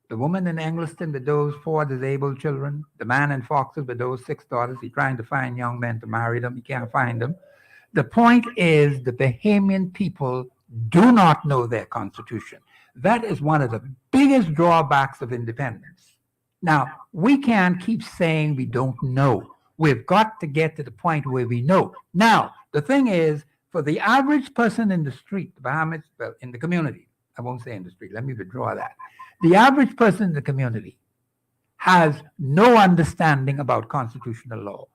the woman in Engliston with those 4 disabled children, the man in Foxes with those 6 daughters, he's trying to find young men to marry them, he can't find them. The point is the Bahamian people do not know their Constitution. That is one of the biggest drawbacks of independence. Now, we can't keep saying we don't know. We've got to get to the point where we know. Now, the thing is, for the average person in the street, the Bahamas, well, in the community, I won't say in the street, let me withdraw that. The average person in the community has no understanding about constitutional law.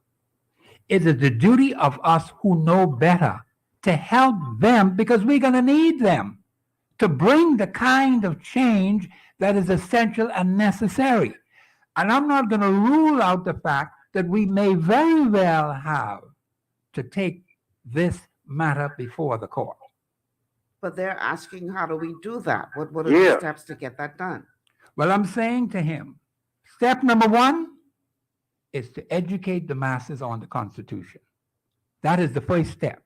It is the duty of us who know better to help them, because we're going to need them to bring the kind of change that is essential and necessary. And I'm not going to rule out the fact that we may very well have to take this matter before the court. But they're asking, how do we do that? What are the steps to get that done? Well, I'm saying to him, step number 1 is to educate the masses on the Constitution. That is the first step.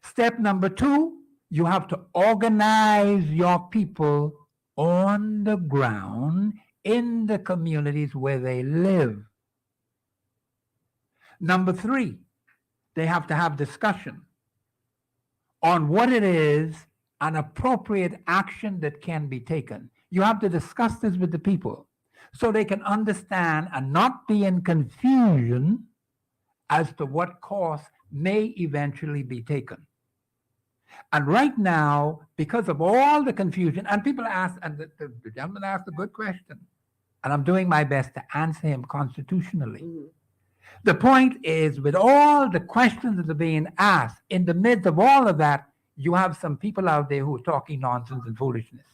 Step number 2, you have to organize your people on the ground in the communities where they live. Number 3, they have to have discussion on what it is an appropriate action that can be taken. You have to discuss this with the people so they can understand and not be in confusion as to what course may eventually be taken. And right now, because of all the confusion, and people ask, and the gentleman asked a good question, and I'm doing my best to answer him constitutionally. Mm-hmm. The point is, with all the questions that are being asked, in the midst of all of that, you have some people out there who are talking nonsense and foolishness.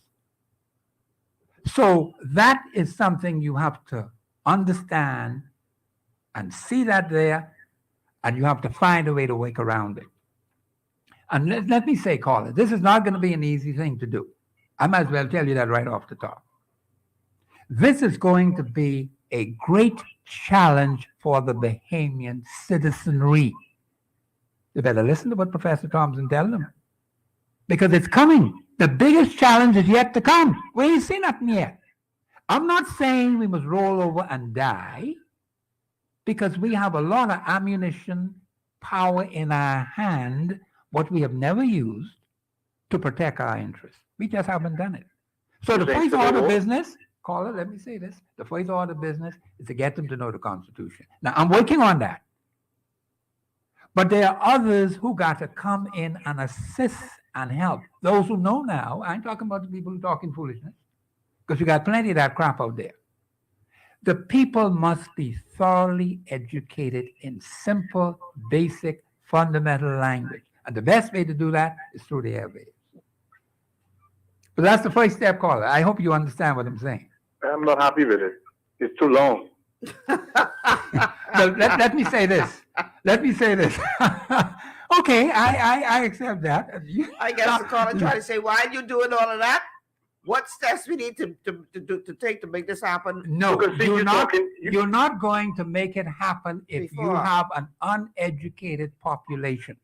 So that is something you have to understand and see that there, and you have to find a way to work around it. And let me say, caller, this is not going to be an easy thing to do. I might as well tell you that right off the top. This is going to be a great challenge for the Bahamian citizenry. You better listen to what Professor Thompson tells them, because it's coming. The biggest challenge is yet to come. We ain't seen nothing yet. I'm not saying we must roll over and die, because we have a lot of ammunition, power in our hand, what we have never used to protect our interests. We just haven't done it. So the first order of business, caller, let me say this, the first order of business is to get them to know the Constitution. Now, I'm working on that. But there are others who got to come in and assist and help. Those who know now, I ain't talking about the people who are talking foolishness, because you got plenty of that crap out there. The people must be thoroughly educated in simple, basic, fundamental language. And the best way to do that is through the airwaves. But that's the first step, caller. I hope you understand what I'm saying. I'm not happy with it. It's too long. So let me say this. Let me say this. Okay, I accept that. I guess the caller tried to say, why are you doing all of that? What steps we need to take to make this happen? No, you're not going to make it happen if you have an uneducated population.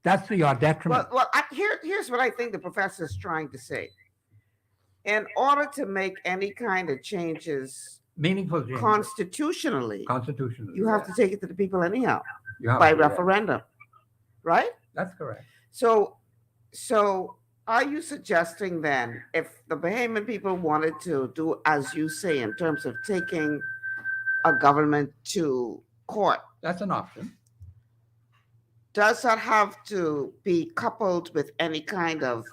That's to your detriment. Well, here's what I think the professor is trying to say. In order to make any kind of changes, meaningful changes, constitutionally, you have to take it to the people anyhow, by referendum, right? That's correct. So are you suggesting then, if the Bahamian people wanted to do as you say in terms of taking a government to court? That's an option. Does that have to be coupled with any kind of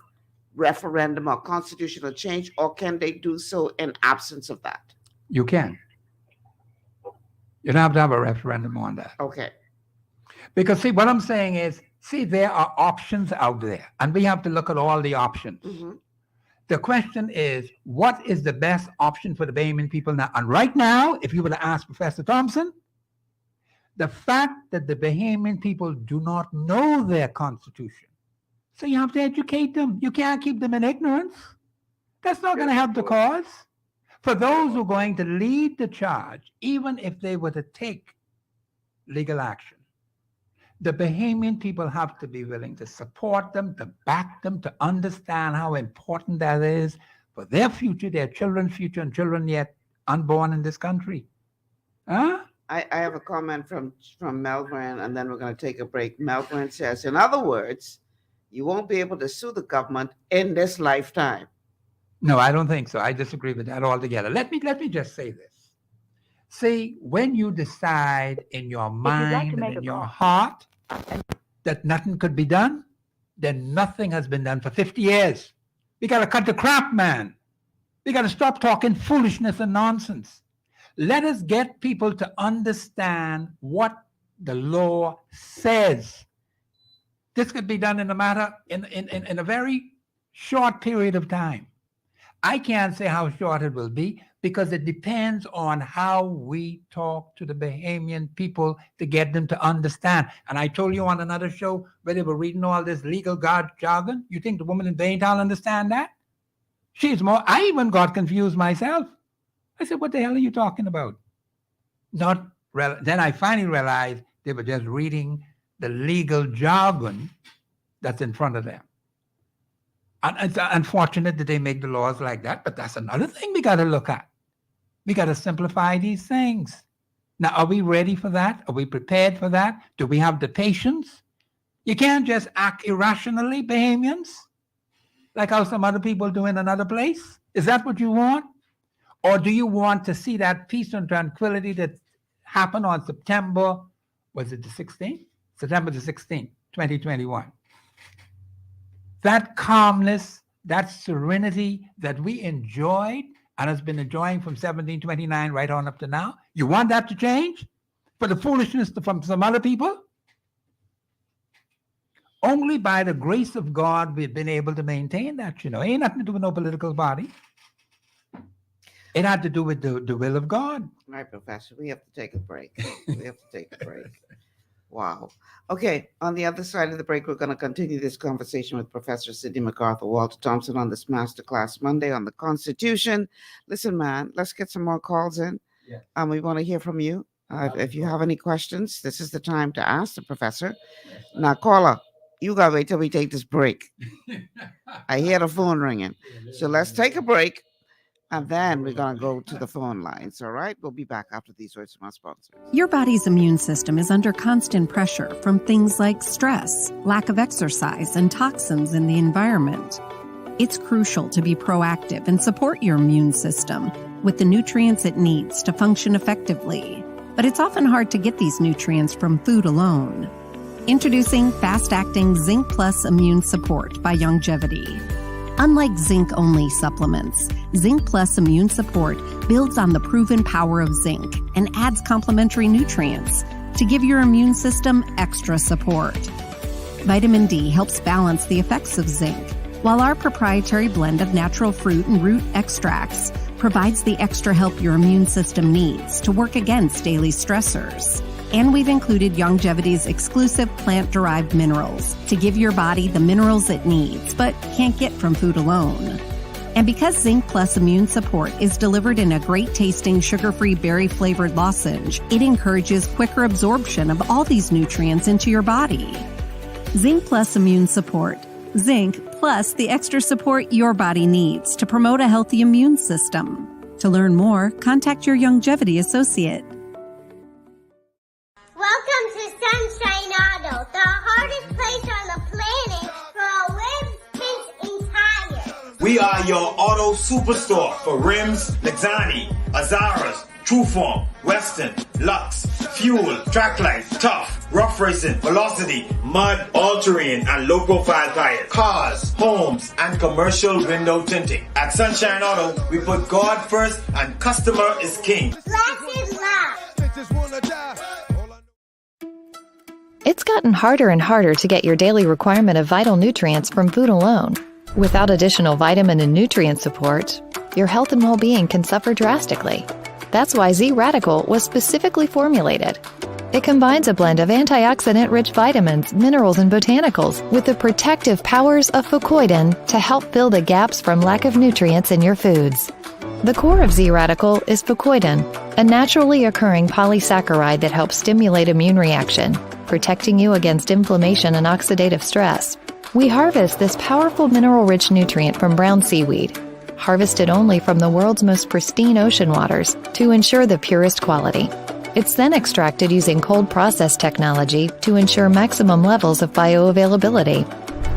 referendum or constitutional change, or can they do so in absence of that? You can. You don't have to have a referendum on that. Okay. Because, see, what I'm saying is, there are options out there, and we have to look at all the options. Mm-hmm. The question is, what is the best option for the Bahamian people now? And right now, if you were to ask Professor Thompson, the fact that the Bahamian people do not know their constitution, so you have to educate them. You can't keep them in ignorance. That's not going to help the cause. For those who are going to lead the charge, even if they were to take legal action, the Bahamian people have to be willing to support them, to back them, to understand how important that is for their future, their children's future, and children yet unborn in this country. Huh? I have a comment from Melvin, and then we're going to take a break. Melvin says, in other words, you won't be able to sue the government in this lifetime. No, I don't think so. I disagree with that altogether. Let me just say this. See, when you decide in your mind and in your heart that nothing could be done, then nothing has been done for 50 years. We got to cut the crap, man. We got to stop talking foolishness and nonsense. Let us get people to understand what the law says. This could be done in a very short period of time. I can't say how short it will be because it depends on how we talk to the Bahamian people to get them to understand. And I told you on another show where they were reading all this legal jargon. You think the woman in Baintown understand that? I even got confused myself. I said, what the hell are you talking about? Then I finally realized they were just reading the legal jargon that's in front of them. And it's unfortunate that they make the laws like that, but that's another thing we got to look at. We got to simplify these things. Now, are we ready for that? Are we prepared for that? Do we have the patience? You can't just act irrationally, Bahamians, like how some other people do in another place. Is that what you want? Or do you want to see that peace and tranquility that happened on September, was it the 16th? September the 16th, 2021. That calmness, that serenity that we enjoyed and has been enjoying from 1729 right on up to now, you want that to change? For the foolishness from some other people? Only by the grace of God we've been able to maintain that, Ain't nothing to do with no political party. It had to do with the will of God. All right, Professor, we have to take a break. Wow. Okay, on the other side of the break, we're going to continue this conversation with Professor Sidney McArthur, Walter Thompson on this masterclass Monday on the Constitution. Listen, man, let's get some more calls in. Yeah. We want to hear from you. If you have any questions, this is the time to ask the professor. Now, caller, you got to wait till we take this break. I hear the phone ringing. So let's take a break. And then we're going to go to the phone lines, all right? We'll be back after these words from our sponsors. Your body's immune system is under constant pressure from things like stress, lack of exercise, and toxins in the environment. It's crucial to be proactive and support your immune system with the nutrients it needs to function effectively. But it's often hard to get these nutrients from food alone. Introducing fast-acting Zinc Plus Immune Support by Longevity. Unlike zinc-only supplements, Zinc Plus Immune Support builds on the proven power of zinc and adds complementary nutrients to give your immune system extra support. Vitamin D helps balance the effects of zinc, while our proprietary blend of natural fruit and root extracts provides the extra help your immune system needs to work against daily stressors. And we've included Longevity's exclusive plant-derived minerals to give your body the minerals it needs, but can't get from food alone. And because Zinc Plus Immune Support is delivered in a great-tasting, sugar-free, berry-flavored lozenge, it encourages quicker absorption of all these nutrients into your body. Zinc Plus Immune Support. Zinc plus the extra support your body needs to promote a healthy immune system. To learn more, contact your Longevity associate. Welcome to Sunshine Auto, the hardest place on the planet for a rims, tints, and tires. We are your auto superstore for rims, Lexani, Azaras, Trueform, Western, Lux, Fuel, Tracklight, Tough, Rough Racing, Velocity, Mud, All-Terrain, and low-profile tires. Cars, homes, and commercial window tinting. At Sunshine Auto, we put God first and customer is king. Last is love. It's gotten harder and harder to get your daily requirement of vital nutrients from food alone. Without additional vitamin and nutrient support, your health and well-being can suffer drastically. That's why Z-Radical was specifically formulated. It combines a blend of antioxidant-rich vitamins, minerals, and botanicals with the protective powers of fucoidan to help fill the gaps from lack of nutrients in your foods. The core of Z-Radical is fucoidan, a naturally occurring polysaccharide that helps stimulate immune reaction, protecting you against inflammation and oxidative stress. We harvest this powerful mineral-rich nutrient from brown seaweed, harvested only from the world's most pristine ocean waters to ensure the purest quality. It's then extracted using cold process technology to ensure maximum levels of bioavailability.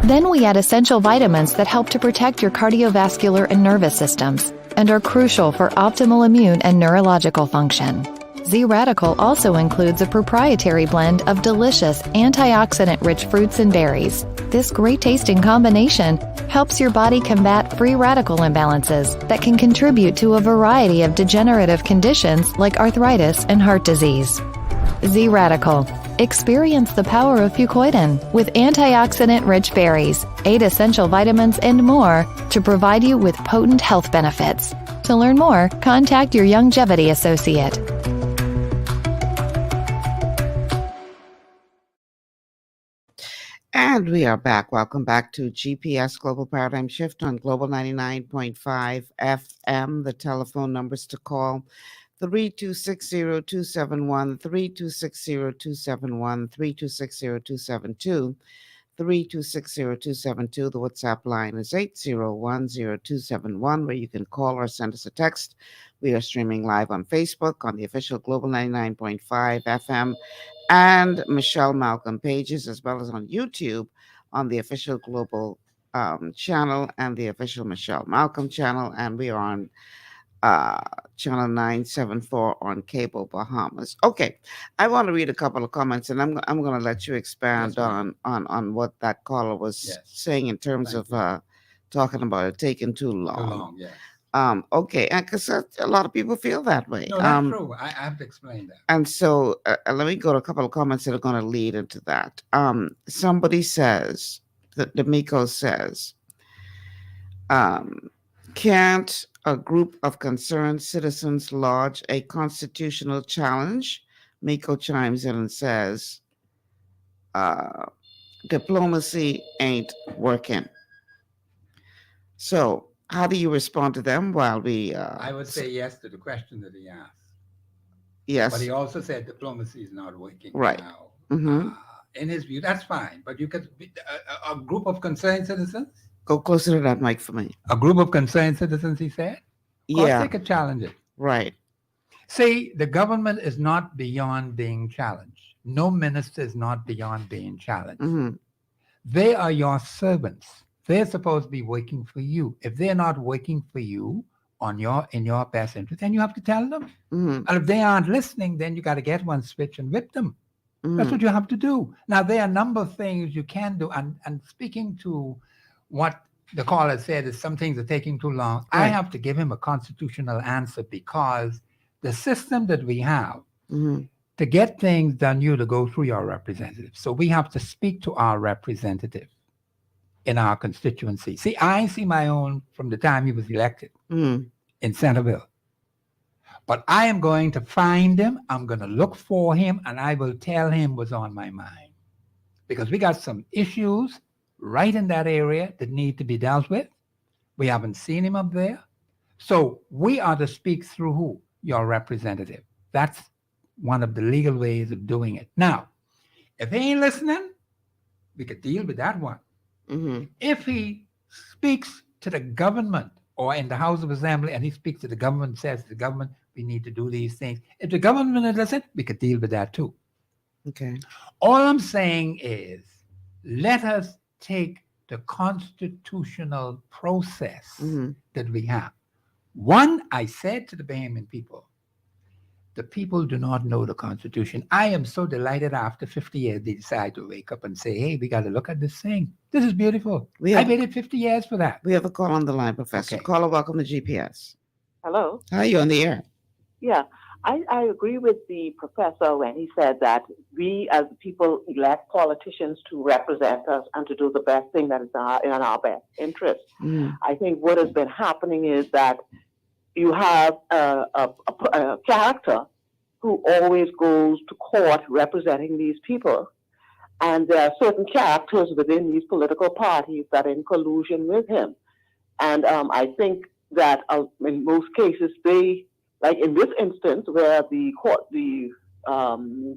Then we add essential vitamins that help to protect your cardiovascular and nervous systems and are crucial for optimal immune and neurological function. Z-Radical also includes a proprietary blend of delicious antioxidant-rich fruits and berries. This great-tasting combination helps your body combat free radical imbalances that can contribute to a variety of degenerative conditions like arthritis and heart disease. Z-Radical. Experience the power of fucoidan with antioxidant-rich berries, 8 essential vitamins, and more to provide you with potent health benefits. To learn more, contact your Longevity associate. And we are back. Welcome back to GPS Global Paradigm Shift on Global 99.5 FM. The telephone numbers to call 3260-271, 3260-271, 3260-272, 3260-272. The WhatsApp line is 8010271, where you can call or send us a text. We are streaming live on Facebook on the official Global 99.5 FM and Michelle Malcolm pages, as well as on YouTube on the official Global channel and the official Michelle Malcolm channel. And we are on channel 974 on Cable Bahamas. Okay, I want to read a couple of comments, and I'm going to let you expand on what that caller was saying in terms of talking about it taking too long. Okay, because a lot of people feel that way. No, that's true. I have to explain that. And so let me go to a couple of comments that are going to lead into that. Somebody says, D'Amico says, can't a group of concerned citizens lodge a constitutional challenge? Miko chimes in and says, diplomacy ain't working. So how do you respond to them while we... I would say yes to the question that he asked. Yes. But he also said diplomacy is not working right now. Mm-hmm. In his view, that's fine. But you could be a group of concerned citizens? Go closer to that mic for me. A group of concerned citizens, he said? Of course they could challenge it. Right. See, the government is not beyond being challenged. No minister is not beyond being challenged. Mm-hmm. They are your servants. They're supposed to be working for you. If they're not working for you in your best interest, then you have to tell them. Mm-hmm. And if they aren't listening, then you got to get one switch and whip them. Mm-hmm. That's what you have to do. Now, there are a number of things you can do. And speaking to what the caller said, is some things are taking too long. Right. I have to give him a constitutional answer because the system that we have, mm-hmm. to get things done, you to go through your representative. So we have to speak to our representative in our constituency. See, I see my own from the time he was elected in Centerville. But I am going to find him, I'm going to look for him, and I will tell him what's on my mind. Because we got some issues right in that area that need to be dealt with. We haven't seen him up there. So we are to speak through who? Your representative. That's one of the legal ways of doing it. Now, if he ain't listening, we could deal with that one. Mm-hmm. If he speaks to the government or in the House of Assembly and he speaks to the government, says to the government, we need to do these things. If the government will listen, we could deal with that too. Okay. All I'm saying is, let us take the constitutional process that we have. One, I said to the Bahamian people, the people do not know the Constitution. I am so delighted after 50 years they decide to wake up and say, hey, we got to look at this thing. This is beautiful. I waited 50 years for that. We have a call on the line, Professor. Okay. Caller, welcome to GPS. Hello. Hi, you on the air? Yeah. I agree with the professor when he said that we as people elect politicians to represent us and to do the best thing that is in our best interest. I think what has been happening is that you have a character who always goes to court representing these people. And there are certain characters within these political parties that are in collusion with him. And I think that in most cases, they, like in this instance, where the court,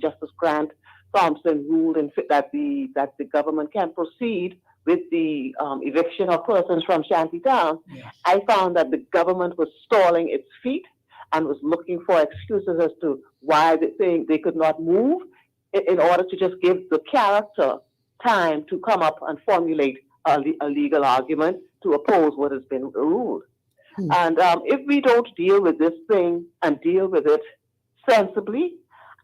Justice Grant Thompson ruled that the government can proceed with the eviction of persons from shantytown, yes. I found that the government was stalling its feet and was looking for excuses as to why they could not move in order to just give the character time to come up and formulate a legal argument to oppose what has been ruled. And if we don't deal with this thing and deal with it sensibly,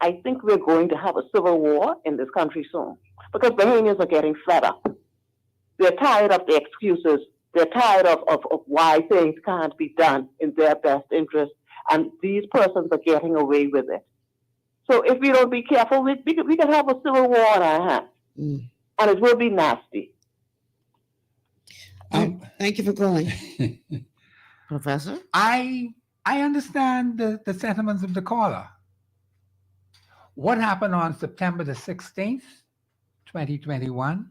I think we're going to have a civil war in this country soon, because Bahamians are getting fed up. They're tired of the excuses. They're tired of why things can't be done in their best interest, and these persons are getting away with it. So if we don't be careful, we can have a civil war on our hands, and it will be nasty. Thank you for calling. Professor? I understand the sentiments of the caller. What happened on September the 16th, 2021,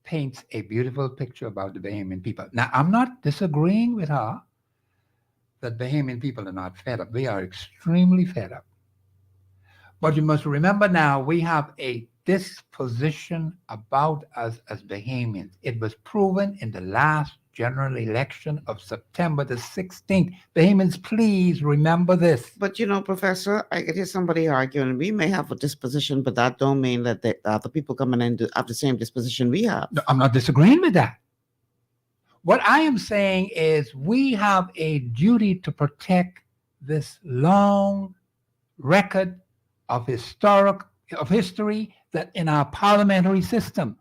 paints a beautiful picture about the Bahamian people. Now, I'm not disagreeing with her that Bahamian people are not fed up. We are extremely fed up. But you must remember now, we have a disposition about us as Bahamians. It was proven in the last general election of September the 16th. Bahamians, please remember this. But you know, Professor, I could hear somebody arguing, we may have a disposition, but that don't mean that the other people coming in have the same disposition we have. No, I'm not disagreeing with that. What I am saying is we have a duty to protect this long record of history that in our parliamentary system.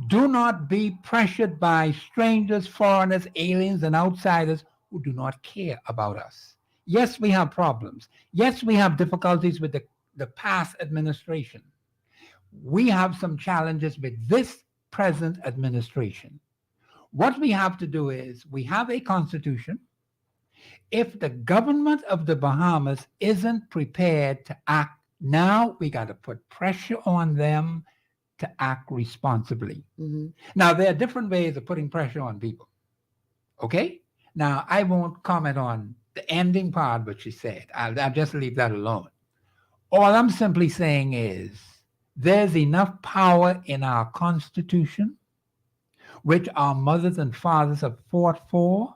Do not be pressured by strangers, foreigners, aliens, and outsiders who do not care about us. Yes, we have problems. Yes, we have difficulties with the past administration. We have some challenges with this present administration. What we have to do is we have a constitution. If the government of the Bahamas isn't prepared to act now, we got to put pressure on them to act responsibly. Now, there are different ways of putting pressure on people. Okay? Now, I won't comment on the ending part, what she said. I'll just leave that alone. All I'm simply saying is there's enough power in our Constitution, which our mothers and fathers have fought for,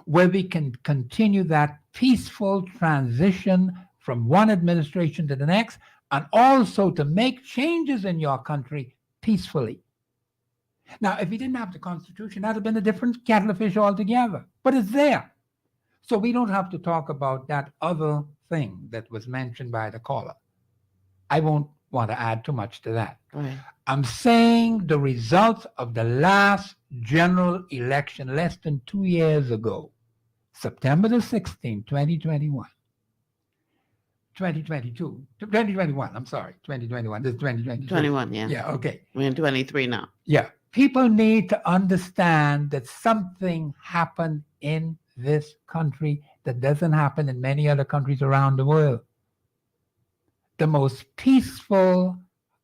where we can continue that peaceful transition from one administration to the next, and also to make changes in your country peacefully. Now, if we didn't have the Constitution, that would have been a different kettle of fish altogether, but it's there. So we don't have to talk about that other thing that was mentioned by the caller. I won't want to add too much to that. Right. I'm saying the results of the last general election less than 2 years ago, September the 16th, 2021, 2021, I'm sorry, 2021, this is 2022. 21, yeah. Yeah, okay. We're in 23 now. Yeah, people need to understand that something happened in this country that doesn't happen in many other countries around the world. The most peaceful,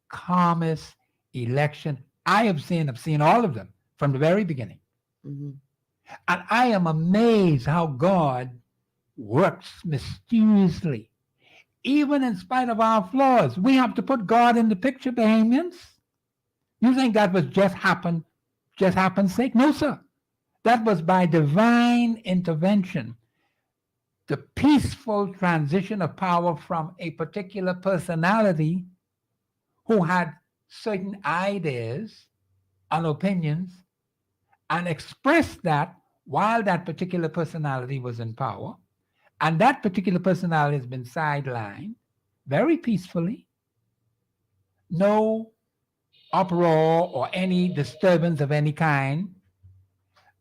calmest election I have seen. I've seen all of them from the very beginning. And I am amazed how God works mysteriously. Even in spite of our flaws, we have to put God in the picture, Bahamians. You think that was just happen's sake? No, sir. That was by divine intervention. The peaceful transition of power from a particular personality who had certain ideas and opinions and expressed that while that particular personality was in power. And that particular personality has been sidelined very peacefully. No uproar or any disturbance of any kind.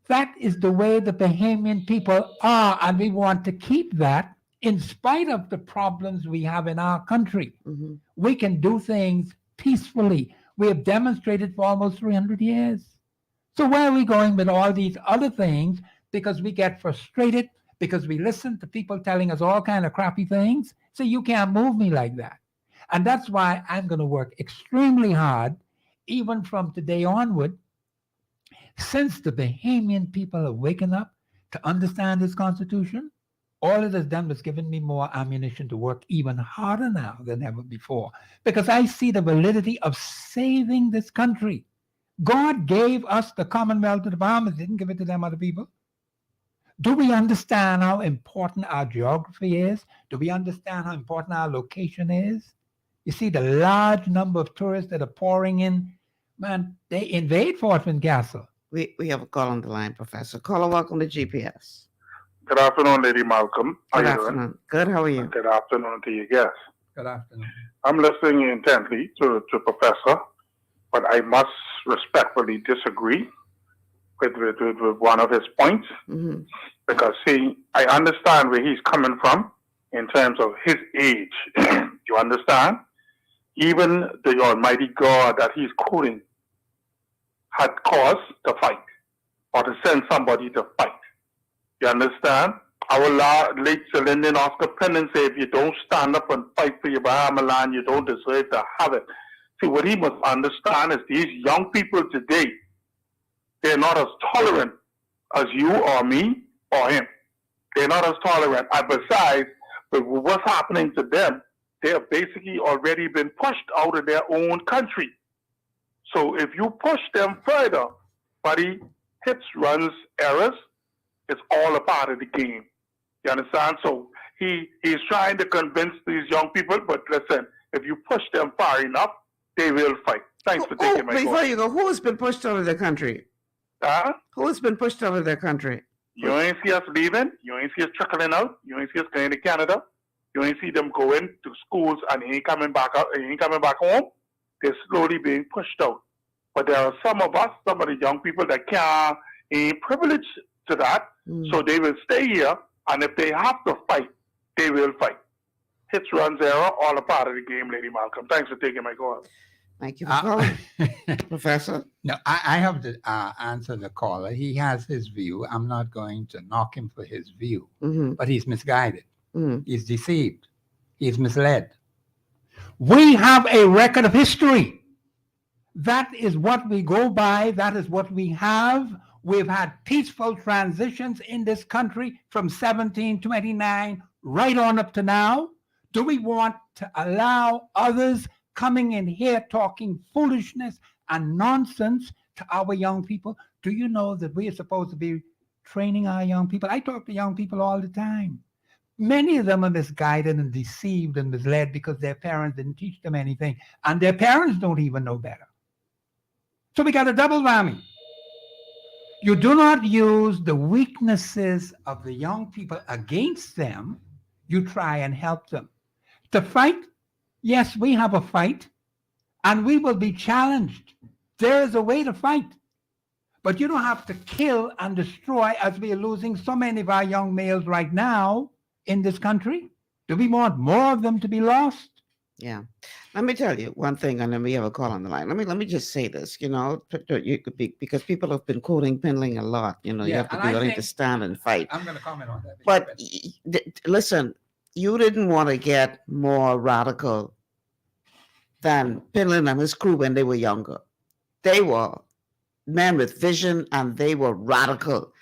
That is the way the Bahamian people are, and we want to keep that in spite of the problems we have in our country, we can do things peacefully. We have demonstrated for almost 300 years. So where are we going with all these other things? Because we get frustrated, because we listen to people telling us all kind of crappy things. So you can't move me like that. And that's why I'm going to work extremely hard, even from today onward, since the Bahamian people are waking up to understand this Constitution. All it has done was given me more ammunition to work even harder now than ever before, because I see the validity of saving this country. God gave us the Commonwealth of the Bahamas, didn't give it to them other people. Do we understand how important our geography is? Do we understand how important our location is? You see the large number of tourists that are pouring in. Man, they invade Fort Castle. We have a call on the line, Professor. Caller, welcome to GPS. Good afternoon, Lady Malcolm. How Good you afternoon. doing? Good, how are you? Good afternoon to you, guests. Good afternoon. I'm listening intently to Professor, but I must respectfully disagree with one of his points, because, see, I understand where he's coming from in terms of his age. You understand? Even the Almighty God that he's quoting had cause to fight or to send somebody to fight. You understand? Our late Cylinder Oscar Pendant said, if you don't stand up and fight for your Bahama land, you don't deserve to have it. See, what he must understand is these young people today, they're not as tolerant as you or me or him. They're not as tolerant. And besides, with what's happening to them, they have basically already been pushed out of their own country. So if you push them further, buddy, hits, runs, errors, it's all a part of the game. You understand? So he's trying to convince these young people, but listen, if you push them far enough, they will fight. Thanks for taking my call. Before you go, who has been pushed out of their country? Who has been pushed out of their country? You ain't see us leaving. You ain't see us trickling out. You ain't see us going to Canada. You ain't see them going to schools and he ain't coming back out. He ain't coming back home. They're slowly being pushed out. But there are some of us, some of the young people that ain't privileged to that, so they will stay here. And if they have to fight, they will fight. Hits, runs, error, all a part of the game, Lady Malcolm. Thanks for taking my call. Thank you for calling, Professor. No, I have to answer the caller. He has his view. I'm not going to knock him for his view, but he's misguided. He's deceived. He's misled. We have a record of history. That is what we go by. That is what we have. We've had peaceful transitions in this country from 1729 right on up to now. Do we want to allow others coming in here talking foolishness and nonsense to our young people? Do you know that we are supposed to be training our young people? I talk to young people all the time. Many of them are misguided and deceived and misled because their parents didn't teach them anything, and their parents don't even know better. So we got a double whammy. You do not use the weaknesses of the young people against them. You try and help them. To fight, yes, we have a fight, and we will be challenged. There is a way to fight. But you don't have to kill and destroy, as we are losing so many of our young males right now in this country. Do we want more of them to be lost? Yeah. Let me tell you one thing, and then we have a call on the line. Let me just say this, because people have been quoting Pinling a lot. You have to be willing to stand and fight. I'm going to comment on that. But listen, you didn't want to get more radical than Pinling and his crew when they were younger. They were men with vision, and they were radical.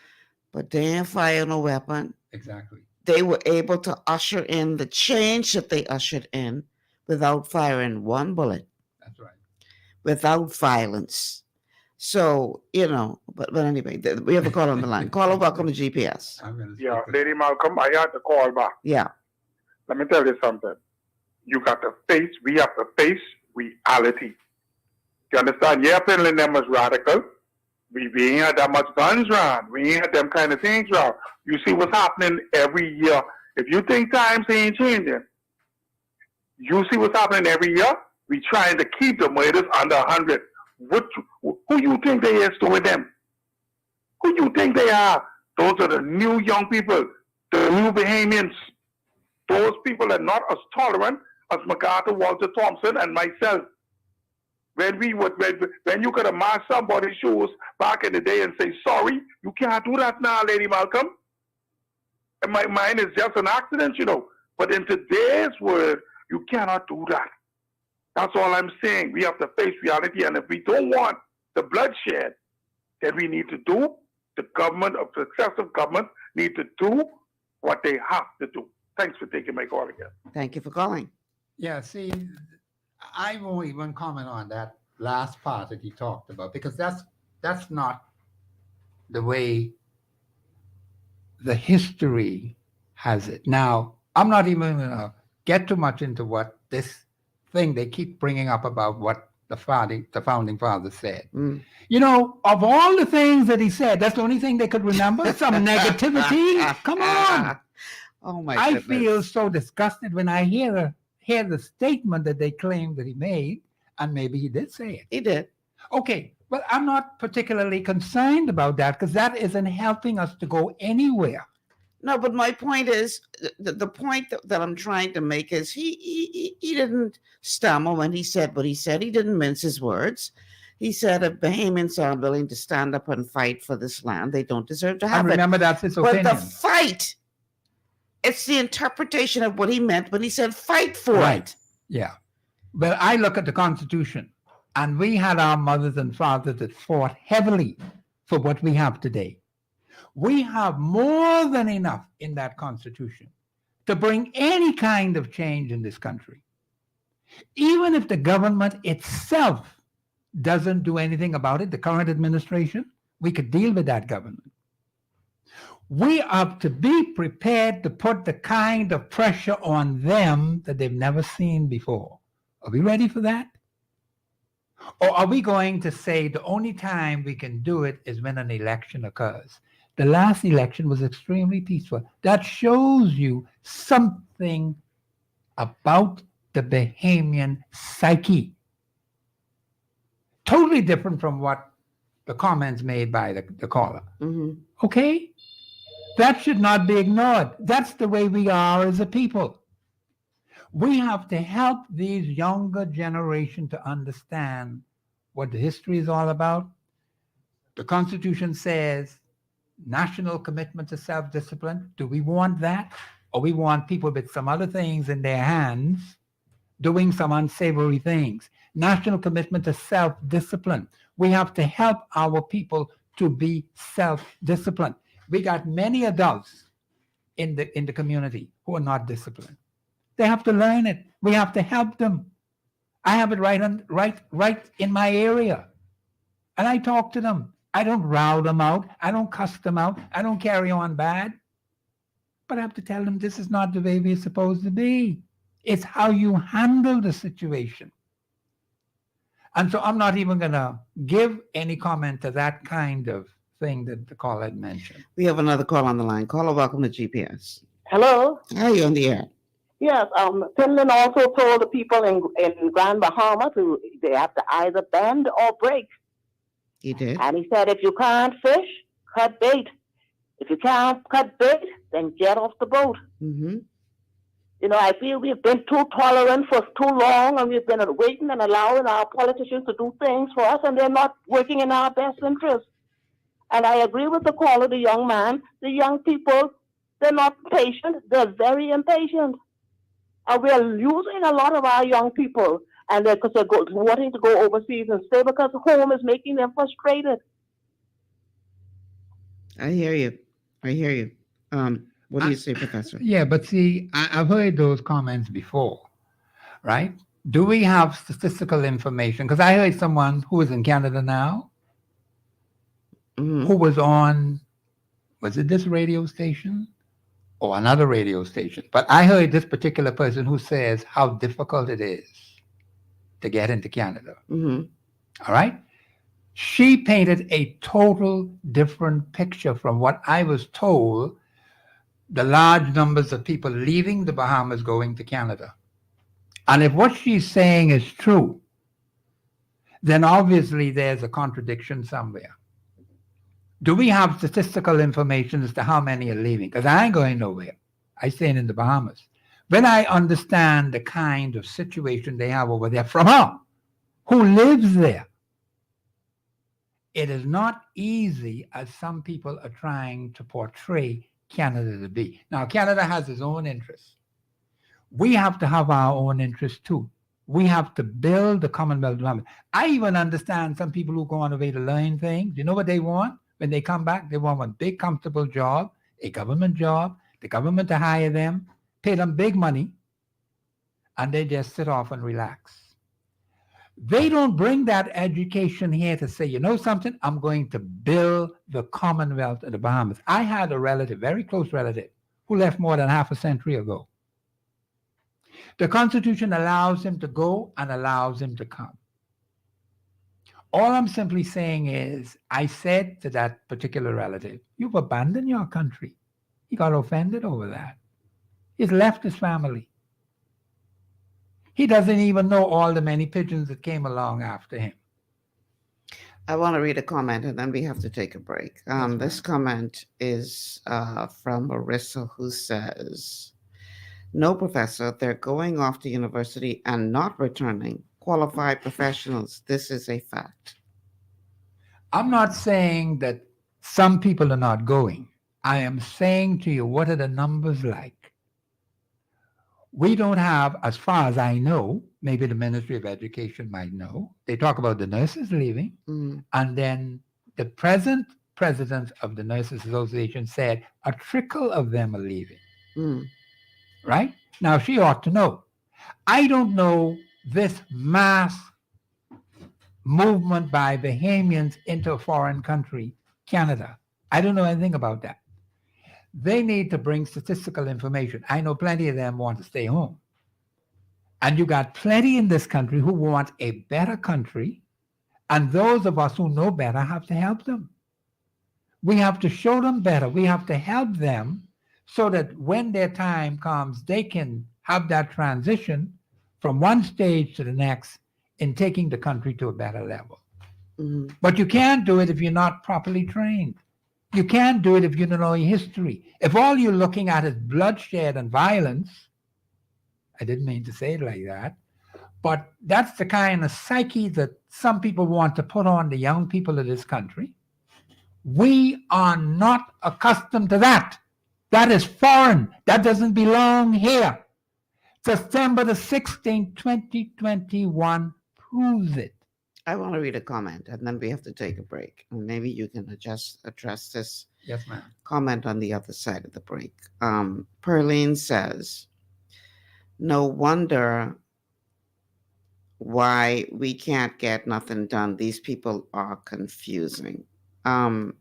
But they didn't fire no weapon. Exactly. They were able to usher in the change that they ushered in without firing one bullet. That's right. Without violence. So, but anyway, we have a call on the line. Caller, welcome to GPS. Yeah, Lady Malcolm, I had to call back. Yeah. Let me tell you something. We have to face reality. You understand? Yeah, Finland them was radical. We ain't had that much guns around. We ain't had them kind of things around. You see what's happening every year. If you think times ain't changing, you see what's happening every year? We trying to keep the murders under 100. Who you think they is doing them? Who you think they are? Those are the new young people, the new Bahamians. Those people are not as tolerant as McArthur, Walter Thompson, and myself. When you could have marched somebody's shoes back in the day and say, sorry, you can't do that now, Lady Malcolm. And mine is just an accident, you know. But in today's world, you cannot do that. That's all I'm saying. We have to face reality. And if we don't want the bloodshed, then we need to do, the government of successive governments need to do what they have to do. Thanks for taking my call again. Thank you for calling. Yeah, see, I won't even comment on that last part that he talked about, because that's not the way the history has it. Now, I'm not even going to get too much into what this thing they keep bringing up about what the founding fathers said. You know, of all the things that he said, that's the only thing they could remember? Some negativity? Come on. Oh, my I goodness. feel so disgusted when I hear the statement that they claim that he made, and maybe he did say it. He did. Okay, well, I'm not particularly concerned about that, because that isn't helping us to go anywhere. No, but my point is, the point that I'm trying to make is he didn't stammer when he said what he said. He didn't mince his words. He said if Bahamians are willing to stand up and fight for this land, they don't deserve to have it. Remember, that's his opinion. But the fight, it's the interpretation of what he meant when he said fight for it. Yeah. But I look at the Constitution, and we had our mothers and fathers that fought heavily for what we have today. We have more than enough in that Constitution to bring any kind of change in this country. Even if the government itself doesn't do anything about it, the current administration, we could deal with that government. We have to be prepared to put the kind of pressure on them that they've never seen before. Are we ready for that? Or are we going to say the only time we can do it is when an election occurs? The last election was extremely peaceful. That shows you something about the Bahamian psyche. Totally different from what the comments made by the caller. Okay? That should not be ignored. That's the way we are as a people. We have to help these younger generation to understand what the history is all about. The Constitution says national commitment to self-discipline. Do we want that? Or we want people with some other things in their hands doing some unsavory things? National commitment to self-discipline. We have to help our people to be self-disciplined. We got many adults in the community who are not disciplined. They have to learn it. We have to help them. I have it right in my area. And I talk to them. I don't row them out. I don't cuss them out. I don't carry on bad. But I have to tell them this is not the way we're supposed to be. It's how you handle the situation. And so I'm not even going to give any comment to that kind of thing that the caller had mentioned. We have another call on the line. Caller, welcome to GPS. Hello? How are you on the air? Yes, Finland also told the people in Grand Bahama they have to either bend or break. He did. And he said, if you can't fish, cut bait. If you can't cut bait, then get off the boat. You know, I feel we've been too tolerant for too long, and we've been waiting and allowing our politicians to do things for us, and they're not working in our best interest. And I agree with the caller, the young man. The young people, they're not patient. They're very impatient. And we're losing a lot of our young people, and because they're wanting to go overseas and stay because home is making them frustrated. I hear you. What do you say, Professor? Yeah, but see, I've heard those comments before, right? Do we have statistical information? Because I heard someone who is in Canada now, who was on, was it this radio station or another radio station? But I heard this particular person who says how difficult it is to get into Canada. All right? She painted a total different picture from what I was told, the large numbers of people leaving the Bahamas going to Canada. And if what she's saying is true, then obviously there's a contradiction somewhere. Do we have statistical information as to how many are leaving? Because I ain't going nowhere. I staying in the Bahamas. when I understand the kind of situation they have over there from her, who lives there, it is not easy as some people are trying to portray Canada to be. Now, Canada has its own interests. We have to have our own interests too. We have to build the Commonwealth of the Bahamas. I even understand some people who go on the way to learn things. You know what they want? When they come back, they want a big, comfortable job, a government job, the government to hire them, pay them big money, and they just sit off and relax. They don't bring that education here to say, you know something, I'm going to build the Commonwealth of the Bahamas. I had a relative, very close relative, who left more than half a century ago. The Constitution allows him to go and allows him to come. All I'm simply saying is, I said to that particular relative, you've abandoned your country. He got offended over that. He's left his family. He doesn't even know all the many pigeons that came along after him. I want to read a comment and then we have to take a break. This comment is from Marissa, who says, no, Professor, they're going off to university and not returning. Qualified professionals. This is a fact. I'm not saying that some people are not going. I am saying to you, what are the numbers like? We don't have, as far as I know, maybe the Ministry of Education might know, they talk about the nurses leaving, and then the present president of the Nurses Association said a trickle of them are leaving. Right? Now, she ought to know. I don't know this mass movement by Bahamians into a foreign country, Canada. I don't know anything about that. They need to bring statistical information. I know plenty of them want to stay home. And you got plenty in this country who want a better country, and those of us who know better have to help them. We have to show them better. We have to help them so that when their time comes, they can have that transition from one stage to the next in taking the country to a better level. But you can't do it if you're not properly trained. You can't do it if you don't know your history. If all you're looking at is bloodshed and violence, I didn't mean to say it like that, but that's the kind of psyche that some people want to put on the young people of this country. We are not accustomed to that. That is foreign. That doesn't belong here. September the 16th, 2021 proves it. I want to read a comment and then we have to take a break. And maybe you can address this Yes, ma'am. comment on the other side of the break. Perline says, no wonder why we can't get nothing done. These people are confusing. I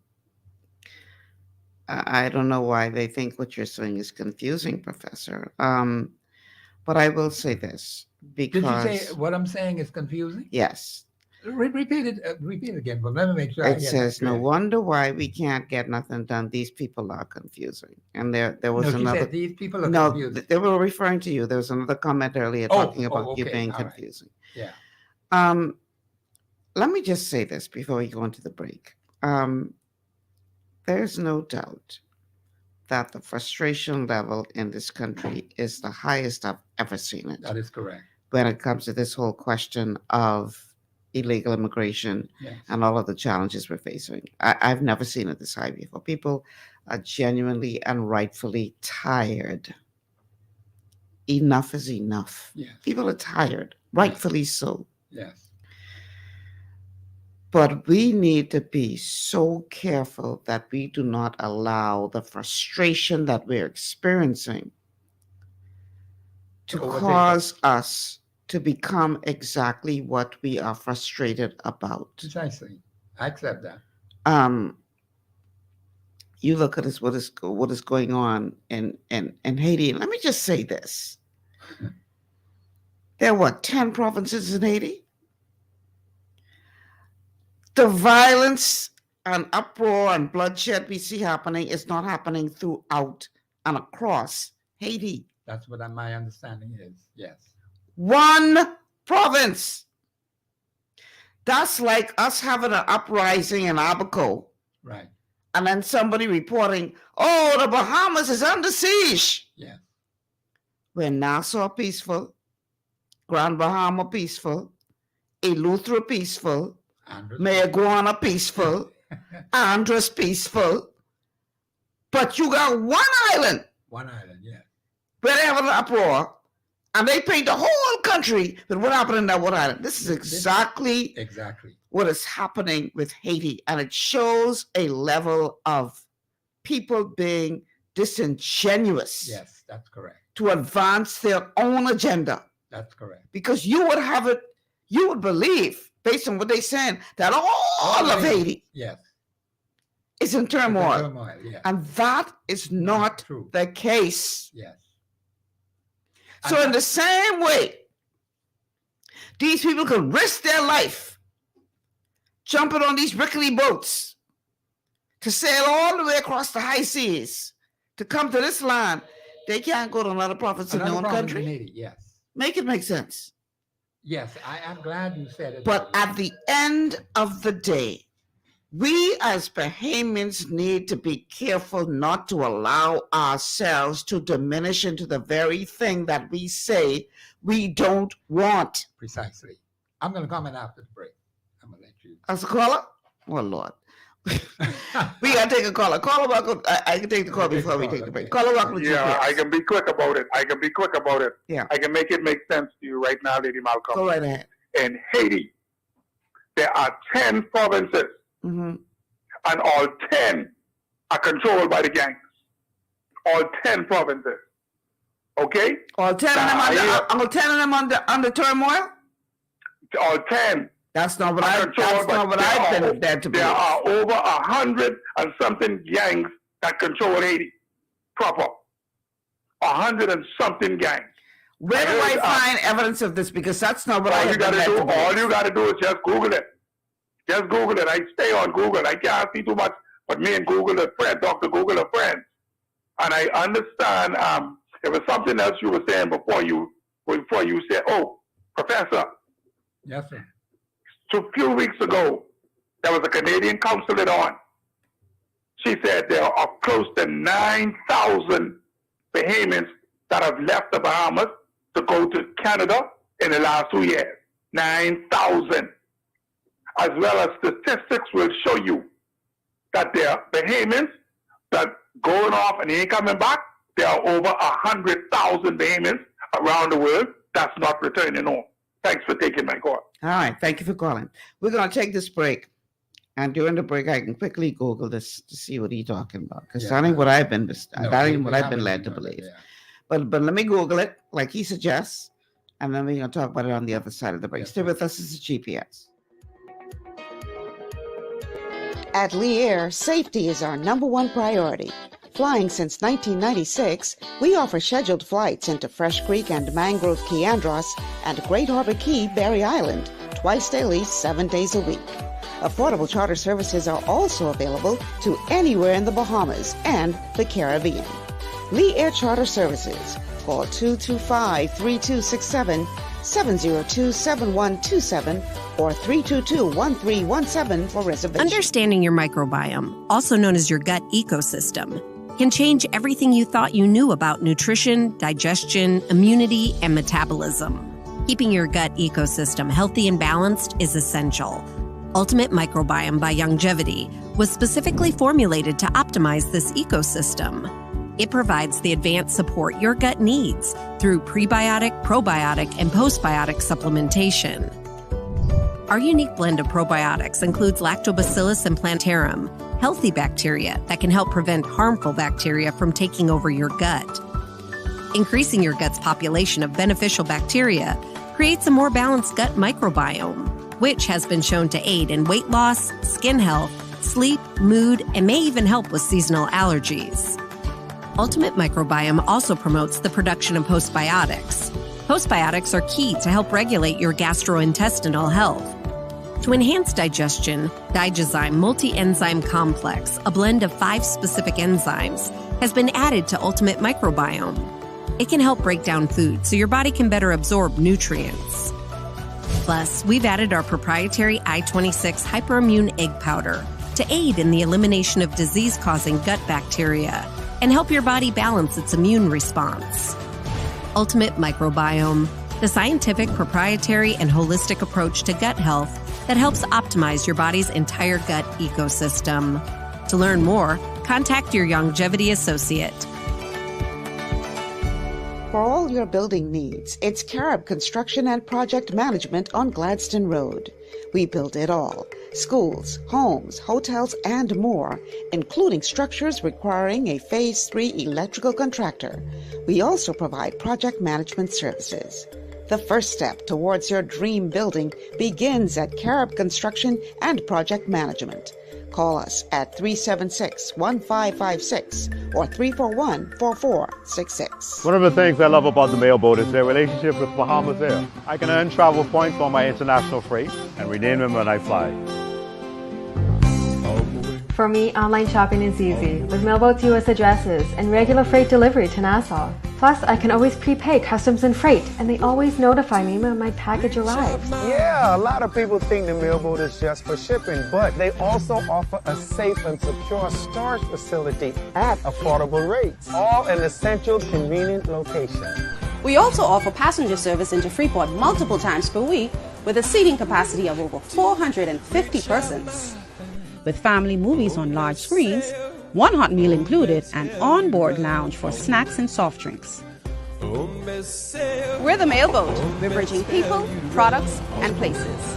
don't know why they think what you're saying is confusing, Professor. But I will say this, because... Did you say what I'm saying is confusing? Yes. Repeat it again, but let me make sure. It says, no wonder why we can't get nothing done. These people are confusing. And there was another... Said these people are confusing. No, they were referring to you. There was another comment earlier talking about you being confusing. Right. Yeah. Let me just say this before we go into the break. There's no doubt that the frustration level in this country is the highest I've ever seen it. That is correct. When it comes to this whole question of illegal immigration and all of the challenges we're facing. I've never seen it this high before. People are genuinely and rightfully tired. Enough is enough. Yes. People are tired, rightfully so. Yes. But we need to be so careful that we do not allow the frustration that we're experiencing to cause us to become exactly what we are frustrated about. Precisely. I accept that. You look at this, what is going on in Haiti. And let me just say this. There are 10 provinces in Haiti? The violence and uproar and bloodshed we see happening is not happening throughout and across Haiti. That's what my understanding is, yes. One province. That's like us having an uprising in Abaco. Right. And then somebody reporting, oh, the Bahamas is under siege. Yeah. where Nassau peaceful, Grand Bahama peaceful, Eleuthera peaceful, Mayaguana peaceful, Andros peaceful, but you got one island. One island, yeah. Where they have an uproar, and they paint the whole country with what happened in that one island. This is exactly what is happening with Haiti, and it shows a level of people being disingenuous. Yes, that's correct. To advance their own agenda. That's correct. Because you would have it, you would believe, based on what they're saying, that all of Haiti is in turmoil. Yes. And that is not the case. Yes. So in the same way, these people could risk their life jumping on these rickety boats to sail all the way across the high seas to come to this land. They can't go to another province in their own country. Haiti, yes. Make it make sense. Yes, I'm glad you said it. But at the end of the day, we as Bahamians need to be careful not to allow ourselves to diminish into the very thing that we say we don't want. Precisely. I'm going to comment after the break. I'm going to let you. As a caller? Oh, Lord. We got to take a caller. Caller, I can take the call before we take the break. Caller, welcome to Yeah, I can be quick about it. Yeah. I can make it make sense to you right now, Lady Malcolm. Go right ahead. In Haiti, there are 10 provinces, and all 10 are controlled by the gangs. All 10 provinces. Okay? All 10 of them under turmoil? All 10. That's not what I've been there to believe. There are over 100 and something gangs that control Haiti proper. 100 and something gangs. Where do I find evidence of this? Because that's not what I have been led to believe. All you got to do is just Google it. Just Google it. I stay on Google. I can't see too much, but me and Google are friends. Dr. Google are friends. And I understand there was something else you were saying before you said, oh, Professor. Yes, sir. So a few weeks ago, there was a Canadian consulate on. She said there are close to 9,000 Bahamians that have left the Bahamas to go to Canada in the last 2 years. 9,000. As well as statistics will show you that there are Bahamians that going off and ain't coming back. There are over 100,000 Bahamians around the world that's not returning home. Thanks for taking my call. All right. Thank you for calling. We're going to take this break. And during the break, I can quickly Google this to see what he's talking about. Because that ain't what I've been led to believe. Yeah. But let me Google it, like he suggests. And then we're going to talk about it on the other side of the break. Stay with us. This is GPS. At Lee Air, safety is our #1 priority. Flying since 1996, we offer scheduled flights into Fresh Creek and Mangrove Key Andros and Great Harbor Key, Berry Island, twice daily, 7 days a week. Affordable charter services are also available to anywhere in the Bahamas and the Caribbean. Lee Air Charter Services. Call 225-3267, 702-7127, or 322-1317 for reservations. Understanding your microbiome, also known as your gut ecosystem, can change everything you thought you knew about nutrition, digestion, immunity, and metabolism. Keeping your gut ecosystem healthy and balanced is essential. Ultimate Microbiome by Longevity was specifically formulated to optimize this ecosystem. It provides the advanced support your gut needs through prebiotic, probiotic, and postbiotic supplementation. Our unique blend of probiotics includes Lactobacillus and Plantarum, healthy bacteria that can help prevent harmful bacteria from taking over your gut. Increasing your gut's population of beneficial bacteria creates a more balanced gut microbiome, which has been shown to aid in weight loss, skin health, sleep, mood, and may even help with seasonal allergies. Ultimate Microbiome also promotes the production of postbiotics. Postbiotics are key to help regulate your gastrointestinal health. To enhance digestion, Digizyme Multi-Enzyme Complex, a blend of 5 specific enzymes, has been added to Ultimate Microbiome. It can help break down food so your body can better absorb nutrients. Plus, we've added our proprietary I-26 hyperimmune egg powder to aid in the elimination of disease-causing gut bacteria and help your body balance its immune response. ultimate microbiome, the scientific, proprietary, and holistic approach to gut health that helps optimize your body's entire gut ecosystem. To learn more, contact your longevity associate. For all your building needs, it's Carib Construction and Project Management on Gladstone Road. We build it all: schools, homes, hotels, and more, including structures requiring a Phase 3 electrical contractor. We also provide project management services. The first step towards your dream building begins at Carib Construction and Project Management. Call us at 376-1556 or 341-4466. One of the things I love about the mailboat is their relationship with Bahamas Air. I can earn travel points on my international freight and redeem them when I fly. For me, online shopping is easy with Mailboat's U.S. addresses and regular freight delivery to Nassau. Plus, I can always prepay customs and freight, and they always notify me when my package arrives. Yeah, a lot of people think the Mailboat is just for shipping, but they also offer a safe and secure storage facility at affordable rates, all in a central, convenient location. We also offer passenger service into Freeport multiple times per week with a seating capacity of over 450 persons. With family movies on large screens, one hot meal included, and on-board lounge for snacks and soft drinks. We're the Mailboat. We're bridging people, products, and places.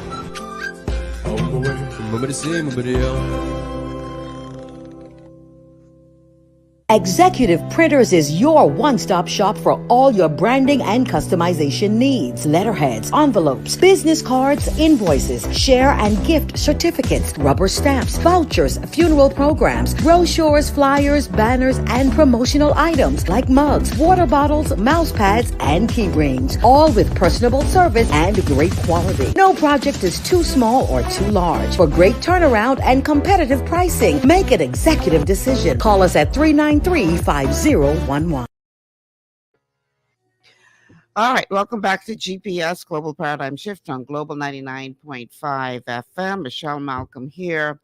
Executive Printers is your one-stop shop for all your branding and customization needs. Letterheads, envelopes, business cards, invoices, share and gift certificates, rubber stamps, vouchers, funeral programs, brochures, flyers, banners, and promotional items like mugs, water bottles, mouse pads, and key rings, all with personable service and great quality. No project is too small or too large. For great turnaround and competitive pricing, make an executive decision. Call us at 393-5011. All right, welcome back to GPS Global Paradigm Shift on Global 99.5 FM. Michelle Malcolm here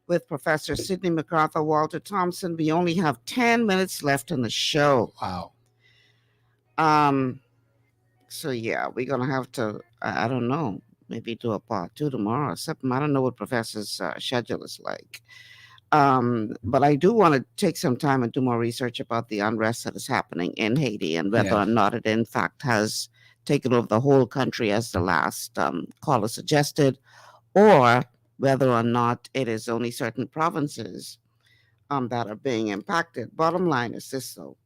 with Professor Sidney McArthur, Walter Thompson. We only have 10 minutes left in the show. Wow. So yeah, we're gonna have to, I don't know, maybe do a part 2 tomorrow or something. I don't know what Professor's schedule is like. But I do want to take some time and do more research about the unrest that is happening in Haiti and whether or not it in fact has taken over the whole country as the last caller suggested, or whether or not it is only certain provinces that are being impacted. Bottom line is this though,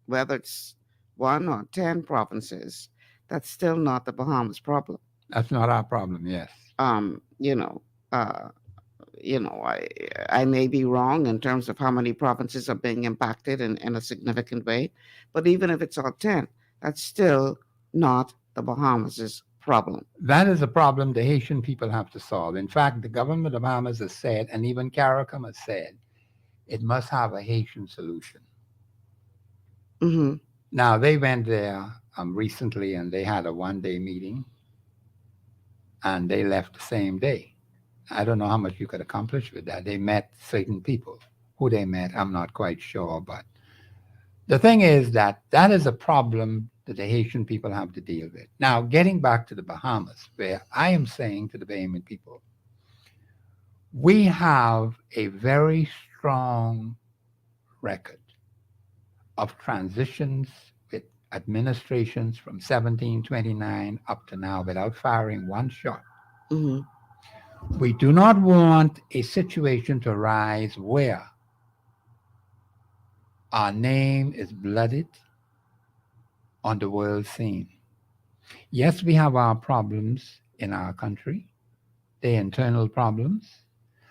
whether it's 1 or 10 provinces, that's still not the Bahamas problem. That's not our problem, yes. I may be wrong in terms of how many provinces are being impacted in a significant way, but even if it's all 10, that's still not the Bahamas' problem. That is a problem the Haitian people have to solve. In fact, the government of Bahamas has said, and even CARICOM has said, it must have a Haitian solution. Mm-hmm. Now, they went there recently and they had a one-day meeting and they left the same day. I don't know how much you could accomplish with that. They met certain people. Who they met, I'm not quite sure. But the thing is that is a problem that the Haitian people have to deal with. Now, getting back to the Bahamas, where I am saying to the Bahamian people, we have a very strong record of transitions with administrations from 1729 up to now without firing one shot. Mm-hmm. We do not want a situation to arise where our name is blooded on the world scene. Yes, we have our problems in our country, the internal problems,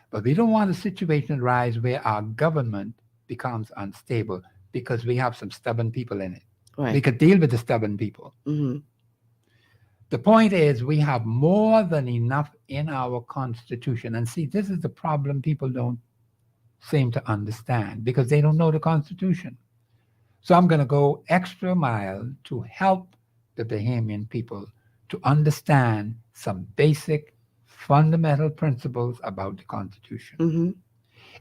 but we don't want a situation to arise where our government becomes unstable because we have some stubborn people in it. Right. We could deal with the stubborn people. Mm-hmm. The point is we have more than enough in our Constitution. And see, this is the problem people don't seem to understand because they don't know the Constitution. So I'm going to go extra mile to help the Bahamian people to understand some basic fundamental principles about the Constitution. Mm-hmm.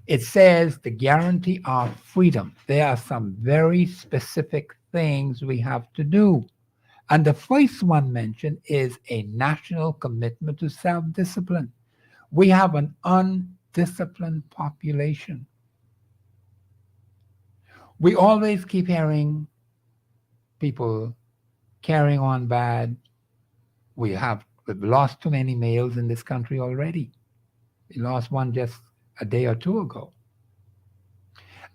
It says the guarantee of freedom. There are some very specific things we have to do. And the first one mentioned is a national commitment to self-discipline. We have an undisciplined population. We always keep hearing people carrying on bad. We've lost too many males in this country already. We lost one just a day or two ago.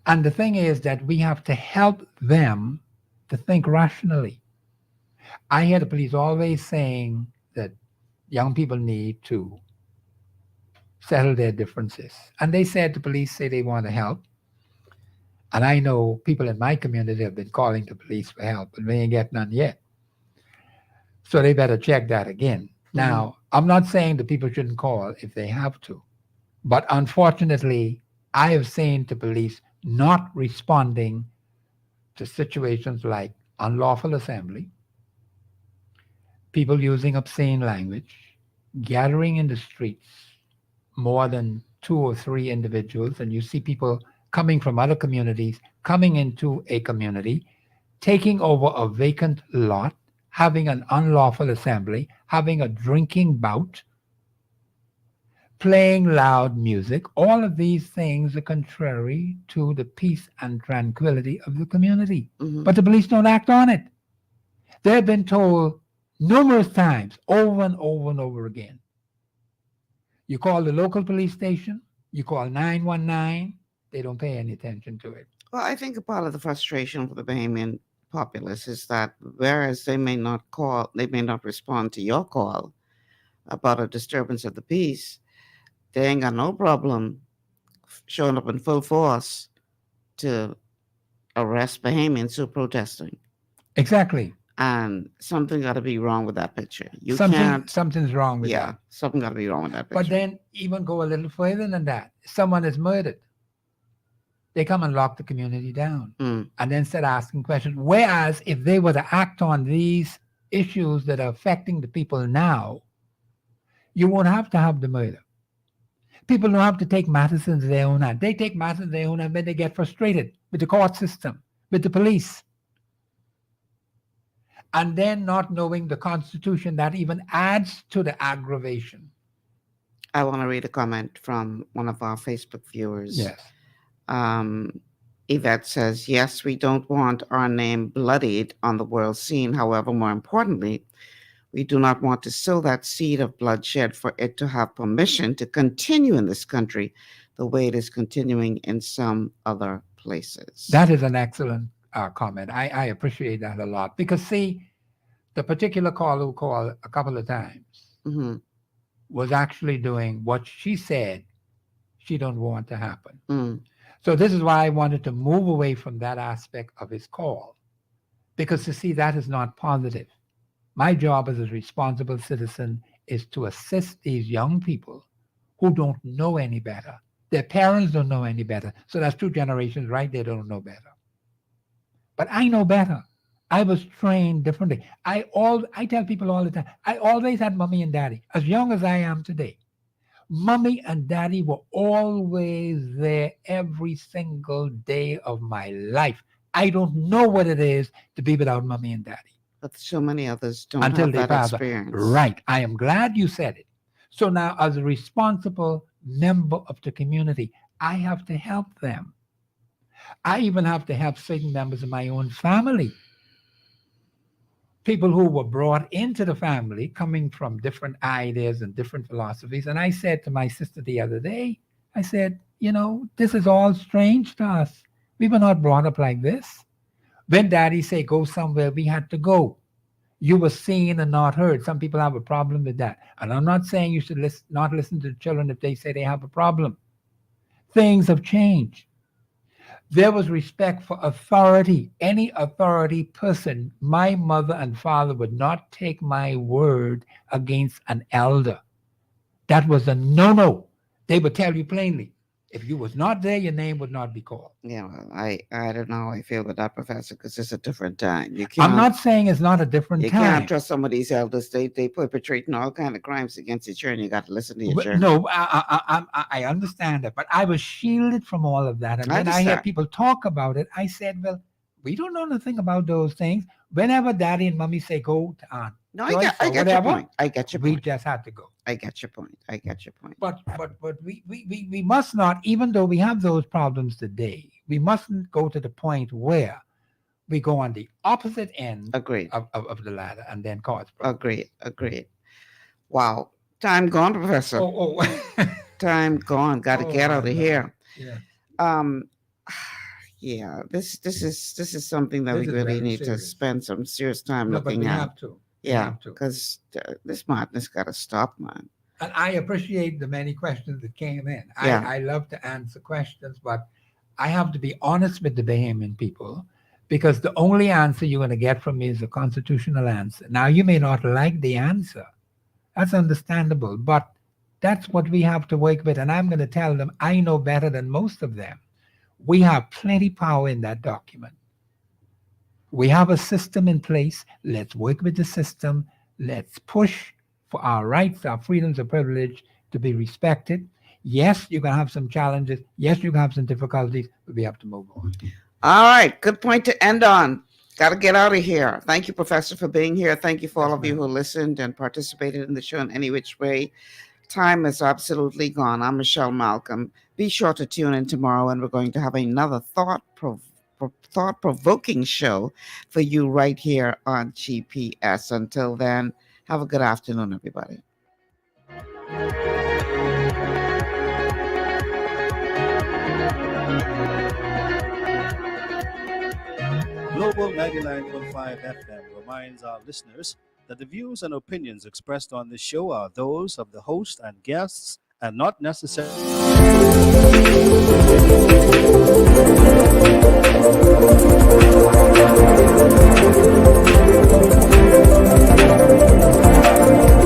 And the thing is that we have to help them to think rationally. I hear the police always saying that young people need to settle their differences. And they said the police say they want to help. And I know people in my community have been calling the police for help, but they ain't get none yet. So they better check that again. Now, I'm not saying the people shouldn't call if they have to. But unfortunately, I have seen the police not responding to situations like unlawful assembly, people using obscene language, gathering in the streets, more than 2 or 3 individuals, and you see people coming from other communities, coming into a community, taking over a vacant lot, having an unlawful assembly, having a drinking bout, playing loud music. All of these things are contrary to the peace and tranquility of the community. But the police don't act on it. They've been told numerous times, over and over and over again. You call the local police station, you call 911, they don't pay any attention to it. Well, I think a part of the frustration for the Bahamian populace is that whereas they may not respond to your call about a disturbance of the peace, they ain't got no problem showing up in full force to arrest Bahamians who are protesting. Exactly. And something got to be wrong with that picture. Something's wrong with that. Yeah, something got to be wrong with that picture. But then even go a little further than that. Someone is murdered. They come and lock the community down and then start asking questions. Whereas if they were to act on these issues that are affecting the people now, you won't have to have the murder. People don't have to take matters into their own hand. They take matters into their own hand when they get frustrated with the court system, with the police. And then not knowing the Constitution, that even adds to the aggravation. I want to read a comment from one of our Facebook viewers. Yes. Yvette says, yes, we don't want our name bloodied on the world scene. However, more importantly, we do not want to sow that seed of bloodshed for it to have permission to continue in this country the way it is continuing in some other places. That is an excellent comment. I appreciate that a lot. Because, see, the particular caller who called a couple of times was actually doing what she said she don't want to happen. So this is why I wanted to move away from that aspect of his call. Because, you see, that is not positive. My job as a responsible citizen is to assist these young people who don't know any better. Their parents don't know any better. So that's 2 generations right there don't know better. But I know better. I was trained differently. I tell people all the time, I always had mommy and daddy, as young as I am today. Mommy and daddy were always there every single day of my life. I don't know what it is to be without mommy and daddy. But so many others don't Until have they that pass. experience. Right. I am glad you said it. So now, as a responsible member of the community, I have to help them. I even have to help certain members of my own family. People who were brought into the family coming from different ideas and different philosophies. And I said to my sister the other day, I said, you know, this is all strange to us. We were not brought up like this. When daddy say go somewhere, we had to go. You were seen and not heard. Some people have a problem with that. And I'm not saying you should not listen to the children if they say they have a problem. Things have changed. There was respect for authority. Any authority person, my mother and father would not take my word against an elder. That was a no-no. They would tell you plainly. If you was not there, your name would not be called. Yeah, well, I don't know how I feel with that, Professor, because it's a different time. You can't, I'm not saying it's not a different you time. can't trust some of these elders. They perpetrating all kind of crimes against each other, and you got to listen to each other. No, I understand that, but I was shielded from all of that. And when I hear people talk about it, I said, well, we don't know nothing about those things. Whenever Daddy and Mommy say go to Aunt, no, I get your point. I get your point. We just had to go. I get your point. I get your point. But we must not, even though we have those problems today, we mustn't go to the point where we go on the opposite end of the ladder and then cause problems. Agreed. Wow. Time gone, Professor. Time gone. Got to get out of here. Yeah. Yeah, this is something that we really need to spend some serious time looking at. Have to. Yeah, because this madness got to stop, man. And I appreciate the many questions that came in. I love to answer questions, but I have to be honest with the Bahamian people, because the only answer you're going to get from me is a constitutional answer. Now, you may not like the answer. That's understandable, but that's what we have to work with. And I'm going to tell them I know better than most of them. We have plenty power in that document. We have a system in place. Let's work with the system. Let's push for our rights, our freedoms, and privilege to be respected. Yes, you're going to have some challenges. Yes, you're going to have some difficulties, but we have to move on. All right. Good point to end on. Got to get out of here. Thank you, Professor, for being here. Thank you for all of you who listened and participated in the show in any which way. Time is absolutely gone. I'm Michelle Malcolm. Be sure to tune in tomorrow, and we're going to have another thought-provoking show for you right here on GPS. Until then, have a good afternoon, everybody. Global 99.5 FM reminds our listeners that the views and opinions expressed on this show are those of the host and guests and not necessarily